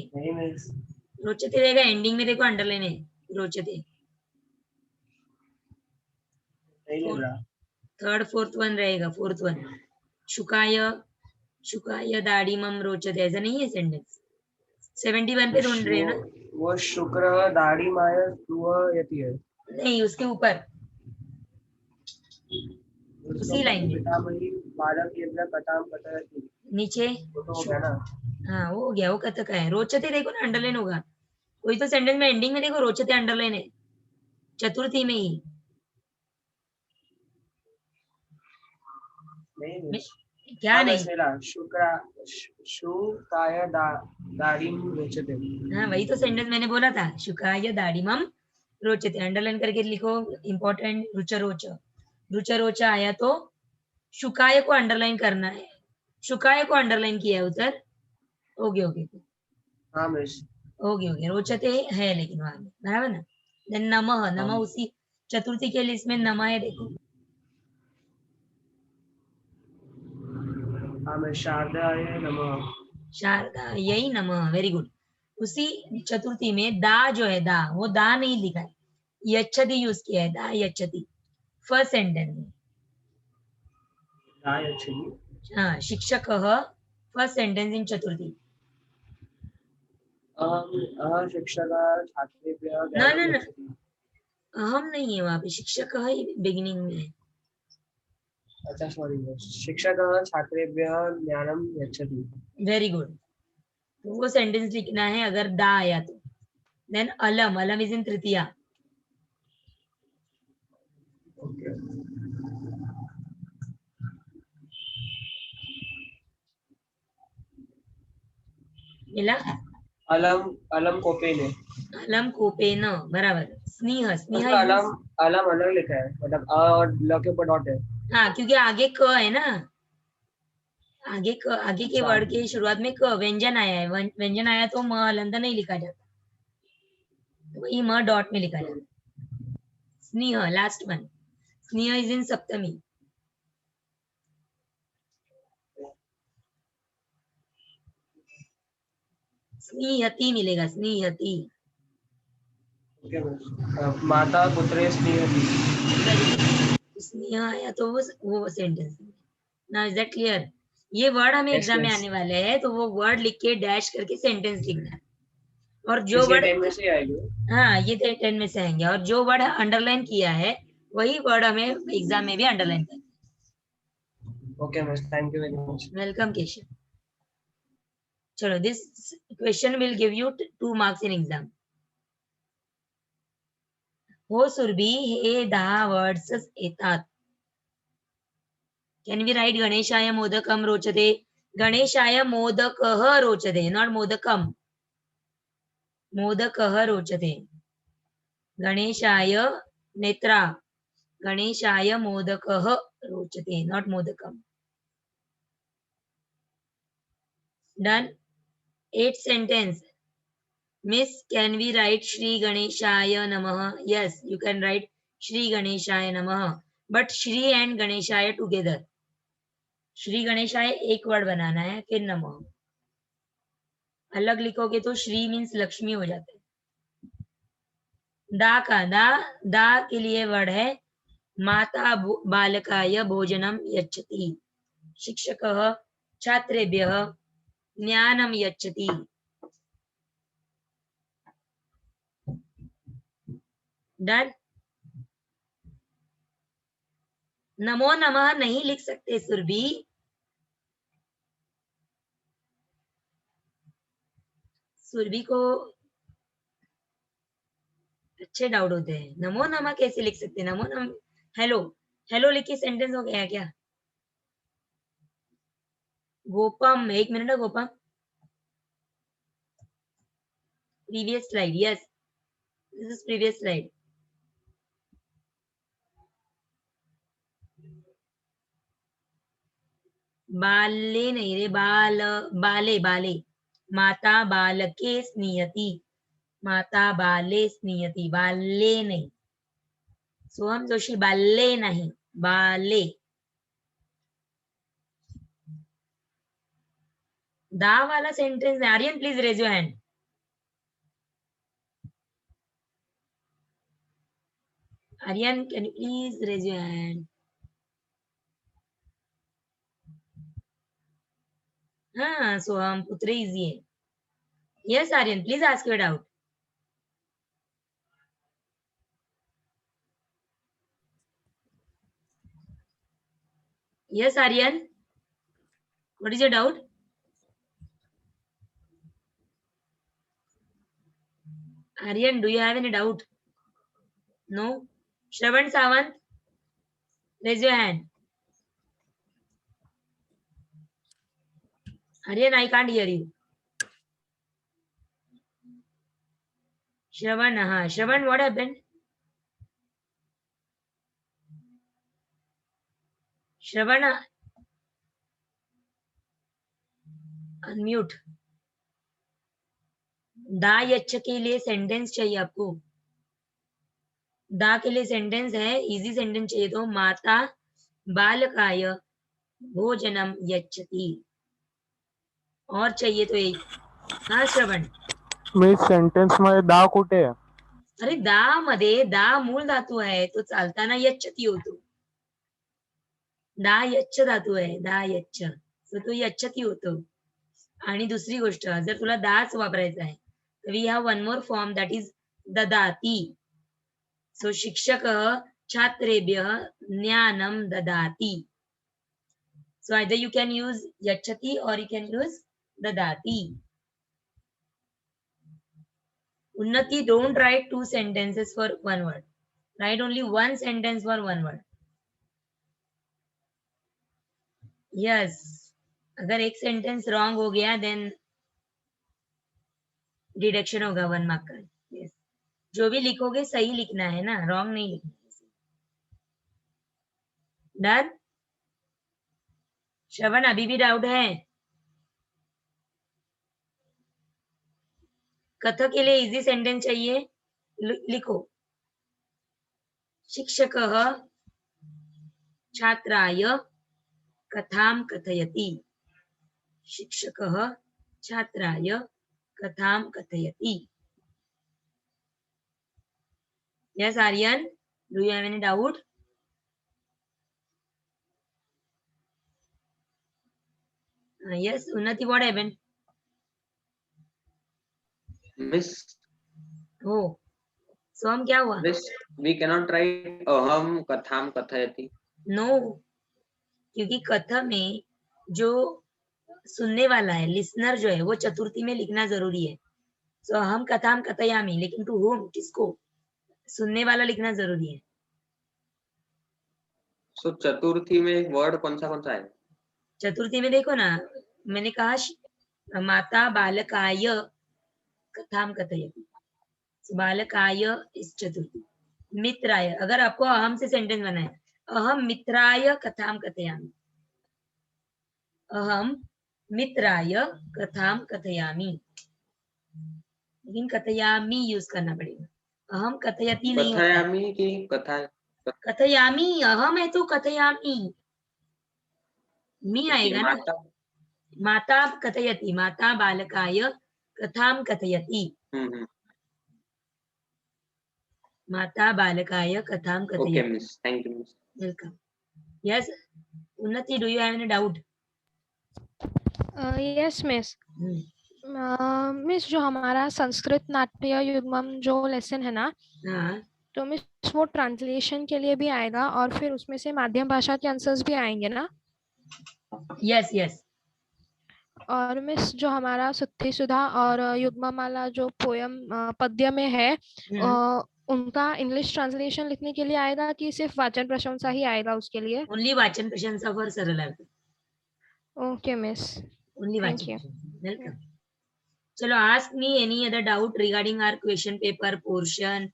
A: रोचते रहेगा एंडिंग में, देखो अंडरलाइन है रोचते। थर्ड फोर्थ वन रहेगा, फोर्थ वन शुकाय शुकाय दाढ़ीमम रोचते, ऐसा नहीं है सेंटेंस। 71 पे ढूंढ रहे हैं ना?
M: वो शुक्र दाढ़ीमाय स्पृहयति है।
A: नहीं, उसके ऊपर उसी लाइन में
M: पितामही बालक यज्ञ कथाम कथयति।
A: नीचे
M: वो तो हो गया ना।
A: हाँ वो हो गया, वो कथक है। रोचते देखो ना, अंडरलाइन होगा कोई तो सेंटेंस में, एंडिंग में देखो रोचते अंडरलाइन है, चतुर्थी में ही।
M: नहीं
A: क्या नहीं?
M: शुकाय दाढ़ीम रोचते।
A: हाँ वही तो सेंटेंस मैंने बोला था, शुकाय दाढ़ीमम रोचते, अंडरलाइन करके लिखो, इंपॉर्टेंट। रुचरोच, रुचरोच आया तो शुकाय को अंडरलाइन करना है, शुकाय को अंडरलाइन किया है उधर। ओके ओके
M: हाँ मिस।
A: ओके ओके, रोचते है लेकिन वहां में, बराबर ना? देन नमः, नमः उसी चतुर्थी के लिस्ट में नमः है, देखो।
M: हाँ मिस, शारदाय नमः।
A: शारदायै नमः, वेरी गुड। उसी चतुर्थी में दा जो है, दा, वो दा नहीं लिखा है, यच्छति यूज किया है, दा यच्छति फर्स्ट सेंटेंस में। हाँ, शिक्षकः फर्स्ट सेंटेंस इन चतुर्थी।
M: शिक्षकः छात्रेभ्यः
A: ना ना
M: ज्ञानं
A: ना,
M: यच्छति।
A: अहम नहीं है वहां पे, शिक्षकः ही बिगिनिंग में है।
M: अच्छा सॉरी, शिक्षकः छात्रेभ्यः ज्ञानं यच्छति।
A: वेरी गुड, तो वो सेंटेंस लिखना है अगर दा आया तो। देन अलम, अलम इज इन तृतीया। मिला?
M: अलम, अलम कोपेन है।
A: अलम कोपेन, बराबर। स्नेह, स्नेह
M: उसमें अलम, अलम अलग लिखा है, मतलब अ और ल के ऊपर डॉट है।
A: हाँ, क्योंकि आगे क है ना, आगे के वर्ड के शुरुआत में क व्यंजन आया है, व्यंजन आया तो म हलंत नहीं लिखा जाता, तो वही म डॉट में लिखा जाता। स्नेह, लास्ट वन, स्नेह इज इन सप्तमी। स्नेहति मिलेगा, स्नेहति।
M: माता पुत्रे स्नेहति।
A: स्नेह आया तो वो sentence. Now is that clear? ये वर्ड हमें एग्जाम में आने वाले हैं, तो वो वर्ड लिख के डैश करके सेंटेंस लिखना है। और जो वर्ड
M: 10 में से आएंगे।
A: हाँ, ये 10 में से आएंगे, और जो वर्ड अंडरलाइन किया है वही वर्ड हमें एग्जाम में भी अंडरलाइन करना है।
M: Okay miss, thank you very much.
A: Welcome Keshav. चलो, this question will give you 2 marks in exam. हो सुरभी हे 10 वर्ड्स येतात। कैन वी राइट गणेशाय मोदकम रोचते? गणेशाय मोदकः रोचते, नॉट मोदकम। मोदकः रोचते। गणेशाय नेत्रा, गणेशाय मोदकः रोचते, नॉट मोदकम। Done. 8th sentence. Miss, can we write Shri Ganeshaya Namah? Yes, you can write Shri Ganeshaya Namah, but Shri and Ganeshaya together. Shri गणेशाय एक वर्ड बनाना है, फिर नमः। अलग लिखोगे तो श्री मीन्स लक्ष्मी हो जाता है। दा का दा के लिए वर्ड है माता बालकाय भोजनम यच्छति, शिक्षकः छात्रेभ्यः ज्ञानम यच्छति। डन। नमो नमः नहीं लिख सकते सुरभि, सुरभि को अच्छे डाउट होते हैं। नमो नमः कैसे लिख सकते हैं? नमो नमः, हेलो, हेलो लिख के सेंटेंस हो गया क्या? गोपम, एक मिनट है Gopam. Previous slide, yes, this is previous slide. बाले नहीं रे, बाले बाले। माता बालके स्नीयति, माता बाले स्नीयति, बाले नहीं। सोहम जोशी, बाले नहीं, बाले। दा वाला सेंटेंस है। Aryan please raise your hand. Aryan, can you please raise your hand? हाँ सोहम पुत्रे इजी है. Yes, Aryan, please ask your doubt. Yes, Aryan. What is your doubt? Aryan, do you have any doubt? No. Shravan Sawant, raise your hand. Aryan, I can't hear you. Shravan, Shravan, what happened? Shravan, unmute. दा यच्छ के लिए सेंटेंस चाहिए आपको. दा के लिए सेंटेंस है, इजी सेंटेंस चाहिए तो माता बालकाय भोजनम यच्छति. और चाहिए तो एक. हाँ श्रवण.
N: मी सेंटेन्स मध्ये दा कुठे आहे?
A: अरे दा मध्ये दा मूळ धातू आहे, तो चालताना यच्छती होतो. दा यच्छ धातू आहे, दा यच्छ, तो यच्छती होतो. आणि दुसरी गोष्ट, जर तुला दाच वापरायचा आहे तर we have one more form that is ददाती. सो शिक्षक छात्रेभ्यः ज्ञानम ददाति. So either you can use यच्छति और यू कैन यूज ददाति. Unnati, don't write two sentences for one word. Write only one sentence for one word. Yes. अगर एक सेंटेंस रॉन्ग हो गया देन डिडक्शन होगा 1 मार्क का. Yes. जो भी लिखोगे सही लिखना है ना, रॉन्ग नहीं लिखना है. डन. श्रवण, अभी भी डाउट है? कथा के लिए इजी सेंटेंस चाहिए. लिखो. शिक्षकः छात्राय कथां कथयति. शिक्षकः छात्राय कथां कथयति. Yes, Aryan, do you have any doubt? Yes, Unnati, what happened?
J: Miss.
A: Oh, so हम क्या हुआ?
J: Miss, we cannot write aham katham kathayati.
A: No, क्योंकि कथा में जो सुनने वाला है, लिसनर जो है, वो चतुर्थी में लिखना जरूरी है. सो हम कथाम कथयामी, लेकिन टू होम, किसको? सुनने वाला लिखना जरूरी है.
J: So चतुर्थी में वर्ड कौन सा है?
A: चतुर्थी में देखो ना, मैंने कहा माता बालकाय कथाम कथयति. बालकाय इस चतुर्थी. मित्राय, अगर आपको अहम से सेंटेंस बनाना है, अहम मित्राय कथाम कथयामि. अहम मित्राय कथाम कथयामि, लेकिन कथयामि यूज करना पड़ेगा. अहम कथयति नहीं होता.
J: कथयामि की कथा?
A: कथयामि, अहम है तो कथयामि मी आएगा ना. माता कथयति, माता बालकाय कथां कथयति. माता बालकाय कथां कथयति.
J: Okay, miss. Thank you, miss.
A: Welcome. Yes, Unnati, do you have any doubt?
B: Yes miss. Miss, जो हमारा संस्कृत नाट्य युग्मम जो लेसन है ना, तो मिस वो ट्रांसलेशन के लिए भी आएगा और फिर उसमें से माध्यम भाषा के आंसर्स भी आएंगे ना?
A: Yes yes.
B: और मिस जो हमारा सुत्ती सुधा और युग्ममाला जो पोयम पद्य में है, उनका इंग्लिश ट्रांसलेशन लिखने के लिए आएगा कि सिर्फ वाचन प्रशंसा ही आएगा उसके लिए?
A: ओनली वाचन प्रशंसा फॉर सरल अर्थ.
B: Okay miss.
A: ओनली वाचन. वेलकम. चलो, ask me any other doubt regarding our question paper portion.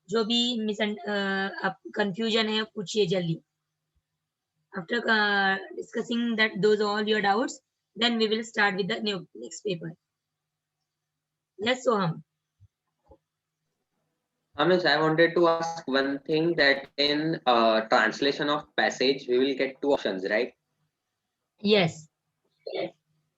A: जो भी कंफ्यूजन है पूछिए जल्दी. After discussing that those all your doubts, then we will start with the next paper. Yes, Soham.
J: Miss, I wanted to ask one thing, that in translation of passage, we will get 2 options, right?
A: Yes.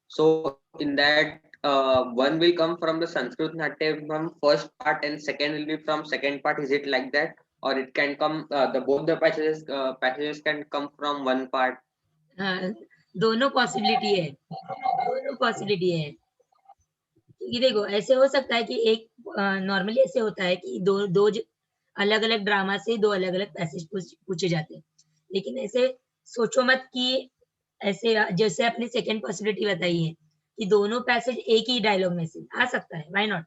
J: So in that, one will come from the Sanskrit Natya from first part and second will be from second part. Is it like that? Or it can come, both the passages can come from one part?
A: दोनों पॉसिबिलिटी है, दोनों पॉसिबिलिटी है। क्योंकि देखो ऐसे हो सकता है कि एक नॉर्मली ऐसे होता है कि दो दो अलग अलग ड्रामा से दो अलग अलग पैसेज पूछे जाते हैं, लेकिन ऐसे सोचो मत कि ऐसे जैसे आपने सेकंड पॉसिबिलिटी बताई है कि दोनों पैसेज एक ही डायलॉग में से आ सकता है, व्हाई नॉट,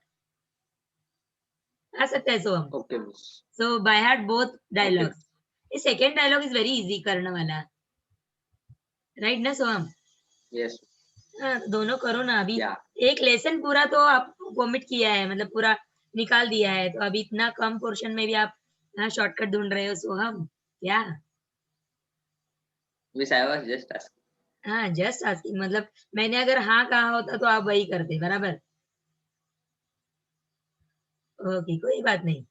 A: आ सकता है। सो हम
J: Okay, miss.
A: So by heart both dialogues. ये second dialogue is very easy करने वाला, राइट ना सोहम?
J: Yes.
A: हाँ, दोनों करो ना। अभी
J: Yeah.
A: एक लेसन पूरा तो आप वोमिट किया है, मतलब पूरा निकाल दिया है, तो अभी इतना कम पोर्शन में भी आप शॉर्टकट ढूंढ रहे हो सोहम, क्या?
J: Miss, I was just asking.
A: हाँ, जस्ट आस्किंग, मतलब मैंने अगर हाँ कहा होता तो आप वही करते, बराबर। ओके, कोई बात नहीं।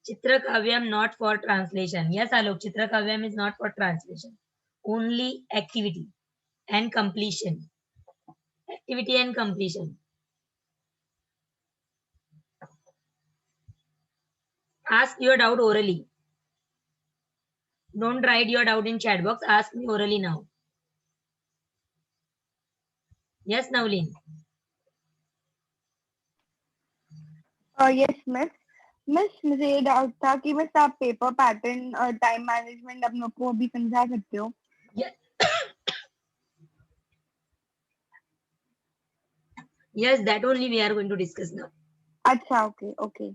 A: चित्र काव्यम not for translation. Yes Alok, चित्र काव्यम is not for translation, only activity and completion, activity and completion. Ask your doubt orally. Don't write your doubt in chat box. Ask me orally now. Yes, Navleen.
D: Yes miss. Miss मुझे ये डाउट था कि मिस आप पेपर पैटर्न और टाइम मैनेजमेंट हम लोग को अभी समझा सकते हो?
A: Yes, that only we are going to discuss now.
D: अच्छा, okay okay.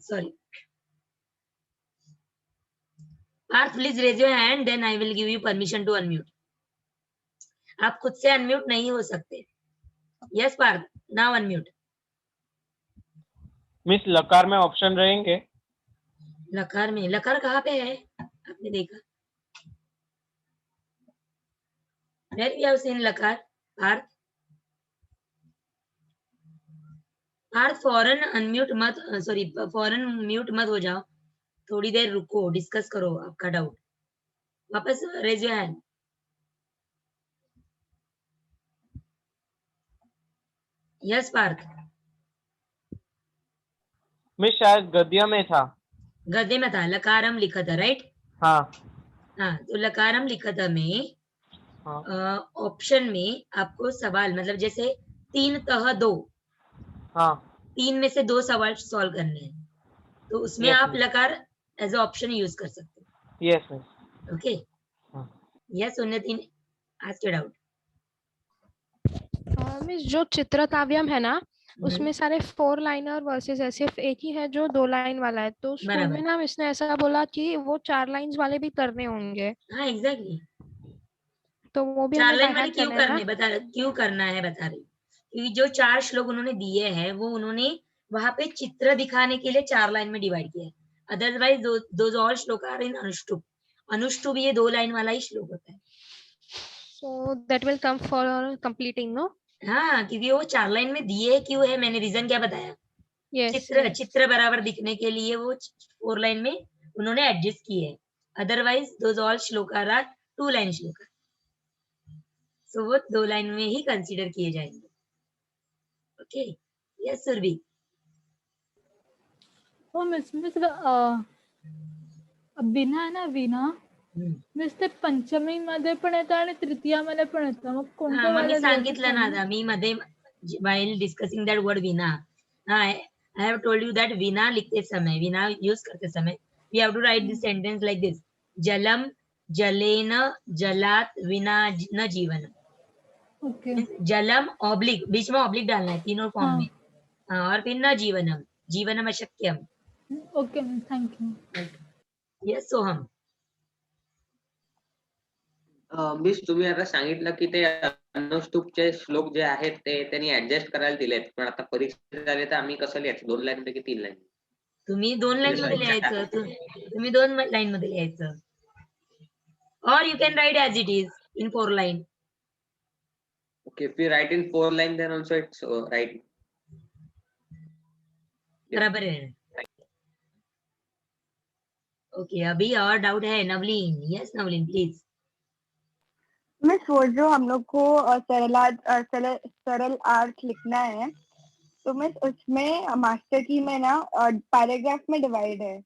A: Sorry. Parth, please raise your hand, then I will give you permission to unmute. आप खुद से अनम्यूट नहीं हो सकते। Yes, Parth, now unmute.
N: Miss लकार में ऑप्शन रहेंगे?
A: लकार में, लकार कहाँ पे है आपने देखा? Where we have seen लकार? Parth, पार्थ फौरन अनम्यूट मत, सॉरी फौरन म्यूट मत हो जाओ, थोड़ी देर रुको, डिस्कस करो आपका डाउट, वापस raise your hand. Yes Parth.
N: Miss शायद गद्य में था।
A: गद्य में था, लकारम लिखा था, राइट?
N: हाँ
A: हाँ, तो लकारम लिखा था में ऑप्शन में आपको सवाल, मतलब जैसे 3 तह 2,
N: हाँ
A: 3 में से 2 सवाल सॉल्व करने हैं, तो उसमें
N: Yes,
A: आप
N: miss.
A: लकार एज ऑप्शन यूज कर सकते हो।
N: Yes miss.
A: ओके, यस उन्नति, आस्क योर डाउट।
B: मिस जो चित्र काव्यम है ना, उसमें सारे 4 लाइनर वर्सेस है, सिर्फ एक ही है जो 2 लाइन वाला है, तो स्कूल में ना इसने ऐसा बोला कि वो 4 लाइंस वाले भी करने होंगे।
A: हाँ एग्जैक्टली,
B: तो वो भी
A: 4
B: हमें
A: लाइन
B: बाय
A: वाले
B: हार्ट
A: क्यों
B: करना है
A: करने,
B: ना?
A: बता क्यों करना है, बता रही, क्योंकि जो 4 श्लोक उन्होंने दिए हैं वो उन्होंने वहां पे चित्र दिखाने के लिए 4 लाइन में डिवाइड किया है। Otherwise those all shloka are in Anushtup. Anushtup ये 2 लाइन वाला ही श्लोक होता है।
B: So that will come for completing, no?
A: हाँ, क्योंकि वो 4 लाइन में दिए क्यों है, मैंने रीजन क्या बताया? चित्र बराबर दिखने के लिए वो 4 लाइन में उन्होंने एडजस्ट किए है। Otherwise those all shloka are 2 line श्लोक, सो वो 2 लाइन में ही कंसीडर किए जाएंगे। Okay, yes Surabhi.
O: हो मिस विना ना विना मिस ते पंचमी मध्ये पण येतं आणि तृतीयामध्ये पण येतं, मग कोणतं
A: मी
O: वाला
A: सांगितलं ना आता, मी मध्ये while discussing that word विना, I have told you that विना लिखते समय, विना यूज करते समय we have to write this sentence like this: जलम जलेन जलात विना न जीवन। जलम ऑब्लिक, बीच में ऑब्लिक डालना है तीनों फॉर्म में, और फिर न जीवनम, जीवनम अशक्यम।
O: Okay, thank you.
A: Yes Soham.
J: Miss तुम्ही आता सांगितलं की ते अनुष्टुपचे श्लोक जे आहेत ते त्यांनी ऍडजस्ट करायला दिलेत, पण आता परीक्षेत झाले तर आम्ही कसं लिहायचं, 2 लाईन पैकी 3 लाईन?
A: तुम्ही 2 लाईन मध्ये लिहायचं, तुम्ही 2 लाईन मध्ये लिहायचं, और you can write as it is in 4 line.
J: Okay, if we write in 4 line then also it's right.
A: बराबर है। ओके, अभी और डाउट है Navleen? Yes Navleen please.
D: Miss वो जो हम लोग को सरल अर्थ लिखना है, तो मिस उसमें मास्टर की में ना पैराग्राफ में डिवाइड है,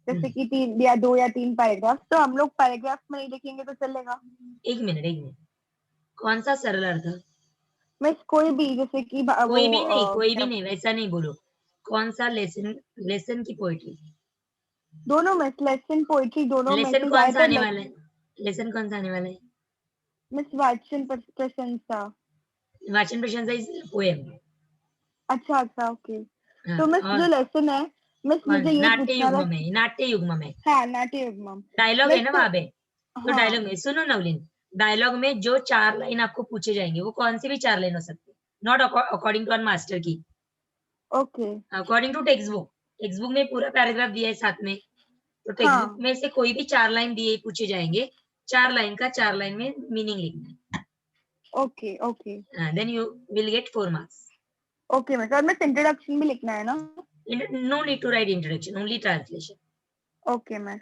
D: जैसे कि 3 या 2 या 3 पैराग्राफ, तो हम लोग पैराग्राफ में नहीं लिखेंगे तो चलेगा?
A: एक मिनट, कौन सा सरल अर्थ?
D: मिस कोई भी, जैसे कि
A: कोई भी नहीं, वैसा नहीं बोलो। कौन सा लेसन की पोइट्री?
D: दोनों में, लेसन पोइट्री दोनों में
A: लेसन
D: से
A: कौन सा
D: ज्यादातर
A: आने वाला है? लेसन कौन सा आने वाला है?
D: मिस वाचन प्रशंसा।
A: वाचन प्रशंसा इज पोएम।
D: अच्छा अच्छा, ओके।
A: हाँ,
D: तो मिस
A: और
D: जो लेसन है, मिस मुझे ये
A: नाट्य
D: पूछना था।
A: युग्म में
D: हाँ, नाट्य युग्म।
A: डायलॉग है ना वहां पे? तो
D: हाँ।
A: डायलॉग में सुनो नवलीन, डायलॉग में जो 4 लाइन आपको पूछे जाएंगे वो कौन सी भी 4 लाइन हो सकती है, not according to one master की,
D: okay.
A: According to text book में पूरा पैराग्राफ दिया है साथ में, तो टेक्स्ट बुक में से कोई भी 4 लाइन दिए पूछे जाएंगे, 4 लाइन का 4 लाइन में मीनिंग लिखना है।
D: Okay okay,
A: then you will get 4 marks.
D: Okay miss, और मिस इंट्रोडक्शन भी लिखना है ना?
A: No need to write introduction, only translation.
D: Okay miss.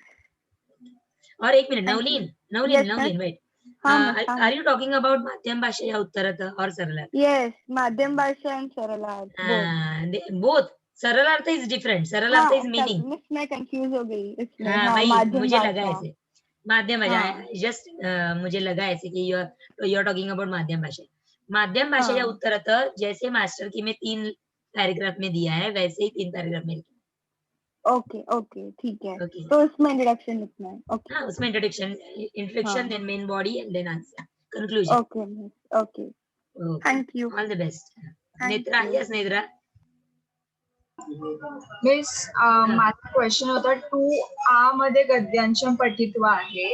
A: और एक minute, Navleen wait, are you talking about माध्यम भाषा या उत्तरार्थ और सरलार्थ?
D: यस, माध्यम भाषा एंड सरलार्थ
A: बोथ। सरलार्थ इज डिफरेंट, सरलार्थ इज मीनिंग।
D: मिस मैं कंफ्यूज हो गई इसमें।
A: हाँ,
D: हाँ,
A: भाई
D: माध्यम
A: मुझे
D: भाषा।
A: लगा ऐसे माध्यम भाषा, जस्ट मुझे लगा ऐसे कि यू आर टॉकिंग अबाउट माध्यम भाषा या उत्तरार्थ, जैसे मास्टर की में 3 पैराग्राफ में दिया है वैसे ही 3 पैराग्राफ में लिखना।
D: ओके ओके, ठीक है। तो उसमें इंट्रोडक्शन लिखना है? ओके।
A: हाँ, उसमें introduction then main body and then answer, conclusion.
D: Okay miss, okay. Thank you.
A: All the best. Netra, yes Netra.
P: Miss माझा क्वेश्चन होता 2A मध्ये गद्यांश पठित्व आहे,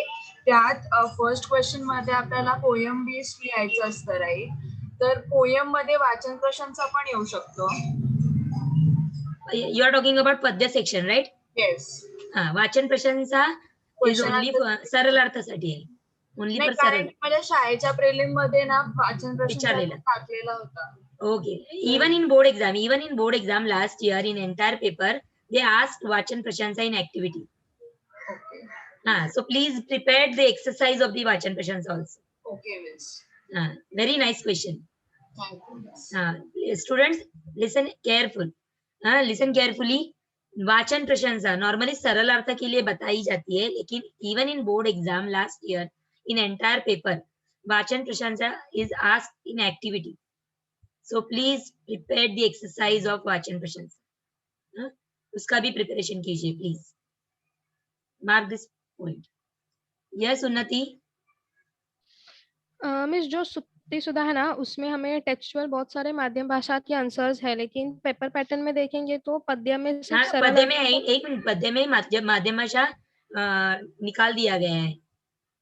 P: त्यात फर्स्ट क्वेश्चन मध्ये आपल्याला पोयम बेस्ड लिहायचं असतं राईट, तर पोयम मध्ये वाचन प्रशंसा पण येऊ शकतो?
A: यू आर टॉकिंग अबाउट पद्य सेक्शन राइट?
P: येस।
A: हाँ, वाचन प्रशंसा इज ओनली सरलार्थासाठी आहे, ओनली फॉर सरल।
P: माझ्या शाळेच्या प्रिलिम मध्ये ना वाचन प्रशंसा टाकलेला होता.
A: Okay, even in board exam last year in entire paper they asked Vachan Prashansa in activity. Okay. So please prepare the exercise of the Vachan Prashansa also.
P: Okay, miss.
A: Very nice question.
P: Thank you, miss.
A: Students, listen carefully. Vachan Prashansa normally सरल अर्थ के लिए बताई जाती है, लेकिन even in board exam last year in entire paper Vachan Prashansa is asked in activity. So please prepare the exercise of Vachan Prashansa. उसका भी प्रिपरेशन कीजिए please. Mark this point. Yes उन्नति।
B: मिस जो सुक्ति सुधा है ना, उसमें हमें टेक्सचुअल बहुत सारे माध्यम भाषा के आंसर्स है, लेकिन पेपर पैटर्न में देखेंगे तो पद्य में सिर्फ सरल
A: पद्य में है, एक मिनट, पद्य में माध्यम भाषा निकाल दिया गया है,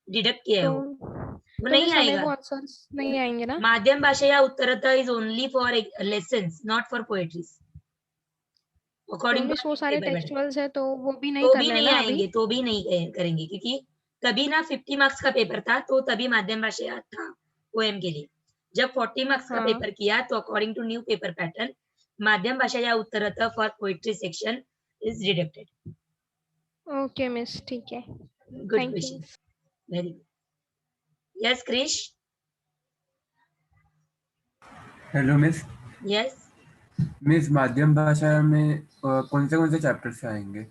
A: डिडक्ट किया है, वो नहीं आएगा,
B: वो आंसर्स नहीं आएंगे ना।
A: माध्यम भाषा या उत्तरार्थ is only for lessons, not for poetries. According
B: to वो सारे टेक्सचुअल्स है तो वो भी नहीं
A: आएंगे, तो भी नहीं करेंगे, क्योंकि तभी ना 50 मार्क्स का पेपर था तो तभी माध्यम भाषा था पोएम के लिए। जब 40 मार्क्स का पेपर किया तो according to new paper pattern माध्यम भाषा या उत्तरार्थ for poetry section is deducted.
B: Okay miss, ठीक है।
A: Good question, very good. Yes Krish.
Q: Hello miss.
A: Yes
Q: miss, माध्यम भाषा में कौन से चैप्टर्स आएंगे?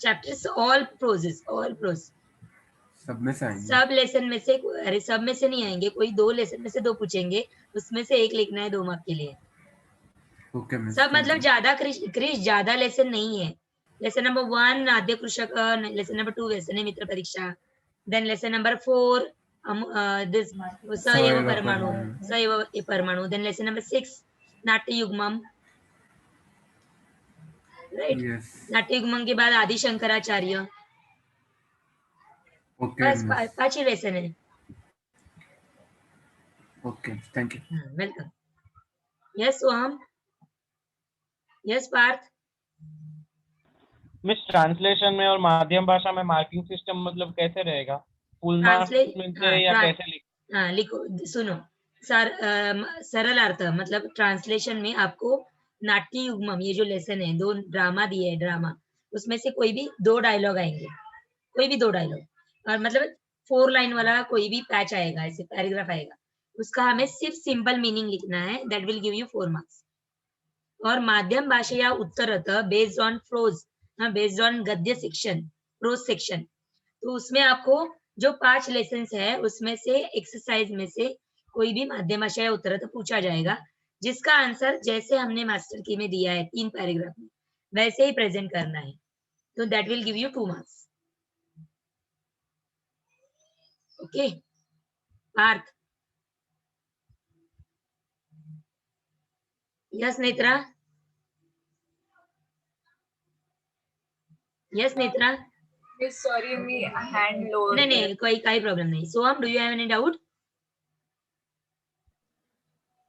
A: Chapters all proses, all prose
Q: सब में से आएंगे?
A: सब लेसन में से, अरे सब में से नहीं आएंगे, कोई 2 लेसन में से 2 पूछेंगे, उसमें से 1 लिखना है 2 मार्क के लिए।
Q: Okay miss.
A: सब मतलब ज्यादा क्रिश ज्यादा लेसन नहीं है। लेसन नंबर 1 आद्य कृषक, लेसन नंबर 2 व्यसने मित्र परीक्षा, देन लेसन नंबर 4 this सएव परमाणु, then lesson number 6 नाट्य युग्मम, राइट? नाट्य युग्मम के बाद आदि शंकराचार्य। बस 5 ही लेसन है।
Q: Okay, thank you.
A: Welcome. Yes Soham. Yes Parth.
N: Miss, translation में और माध्यम भाषा में मार्किंग सिस्टम मतलब कैसे रहेगा? फुल मार्क्स मिलते हैं या कैसे
A: लिखो? सुनो, सरल अर्थ मतलब ट्रांसलेशन में आपको नाट्य युग्मम, ये जो लेसन है, 2 ड्रामा दिए है, ड्रामा उसमें से कोई भी 2 डायलॉग आएंगे, कोई भी 2 डायलॉग, और मतलब 4 लाइन वाला कोई भी पैच आएगा, ऐसे पैराग्राफ आएगा, उसका हमें सिर्फ सिंपल मीनिंग लिखना है, that will give you 4 marks. और माध्यम भाषा या उत्तरार्थ based on prose, based on गद्य सेक्शन, प्रोज सेक्शन, तो उसमें आपको जो 5 लेसन्स है उसमें से एक्सरसाइज में से कोई भी माध्यम भाषा या उत्तरत्व पूछा जाएगा, जिसका आंसर जैसे हमने मास्टर की में दिया है 3 पैराग्राफ में वैसे ही प्रेजेंट करना है, तो that will give you 2 marks. Okay Parth. Yes Netra. Yes Netra.
P: Sorry मी हँड लोअर.
A: नहीं नहीं कोई काही प्रॉब्लम नहीं. Soham, do you have any doubt?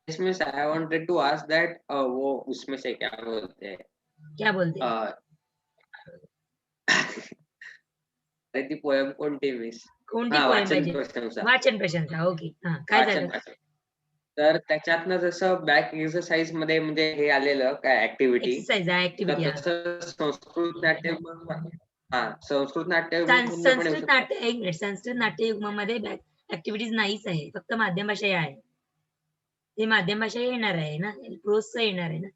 J: Yes, miss, I wanted to ask that वो उसमें से क्या बोलते हैं?
A: क्या बोलते हैं?
J: अरे ती पोएम कोणती मिस?
A: कोणती
J: हा,
A: पोएम
J: वाचन
A: पाहिजे?
J: प्रशंसा.
A: वाचन प्रशंसा. ओके. हा काय
J: वाचन
A: झालं?
J: प्रशंसा. तर त्याच्यातनं जसं बॅक एक्सरसाइज मध्ये म्हणजे हे आलेलं काय ऍक्टिव्हिटी,
A: एक्सरसाइज आहे, ऍक्टिव्हिटी आहे.
J: तसं संस्कृत नाट्य हा संस्कृत नाट्य
A: संस्कृत नाट्य, एक मिनिट, संस्कृत नाट्य युग्मामध्ये ऍक्टिव्हिटीज नाहीच आहे, फक्त माध्यम भाषा आहे. ते माध्यम भाषा येणार आहे ना, प्रोजचं येणार आहे ना.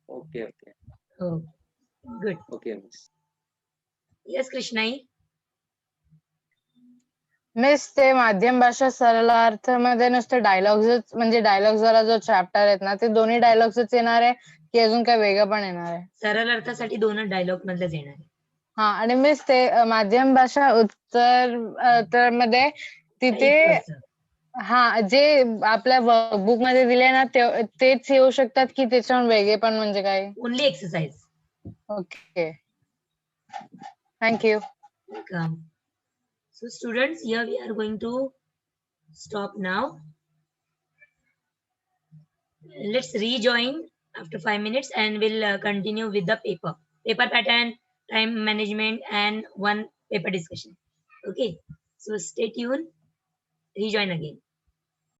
J: Okay okay.
A: हो good.
J: Okay miss.
A: Yes Krishnai.
L: Miss ते माध्यम भाषा सरलार्थ मध्ये नुसते डायलॉग्स, म्हणजे डायलॉग्स वाला जो चॅप्टर आहेत ना, ते दोन्ही डायलॉग्सच येणार आहे की अजून काय वेगळं पण येणार आहे?
A: सरळ अर्थासाठी 2 डायलॉग मधलंच येणार आहे.
L: हा, आणि मिस ते माध्यम भाषा उत्तर मध्ये तिथे हा जे आपल्या वर्कबुक मध्ये दिले ना तेच येऊ शकतात की त्याच्याहून वेगळे पण, म्हणजे काय?
A: Only exercise.
L: Okay, thank you.
A: Welcome. So students, here we are going to stop now. Let's rejoin after 5 minutes and we'll continue with the paper pattern, time management and one paper discussion. Okay, so stay tuned, rejoin again.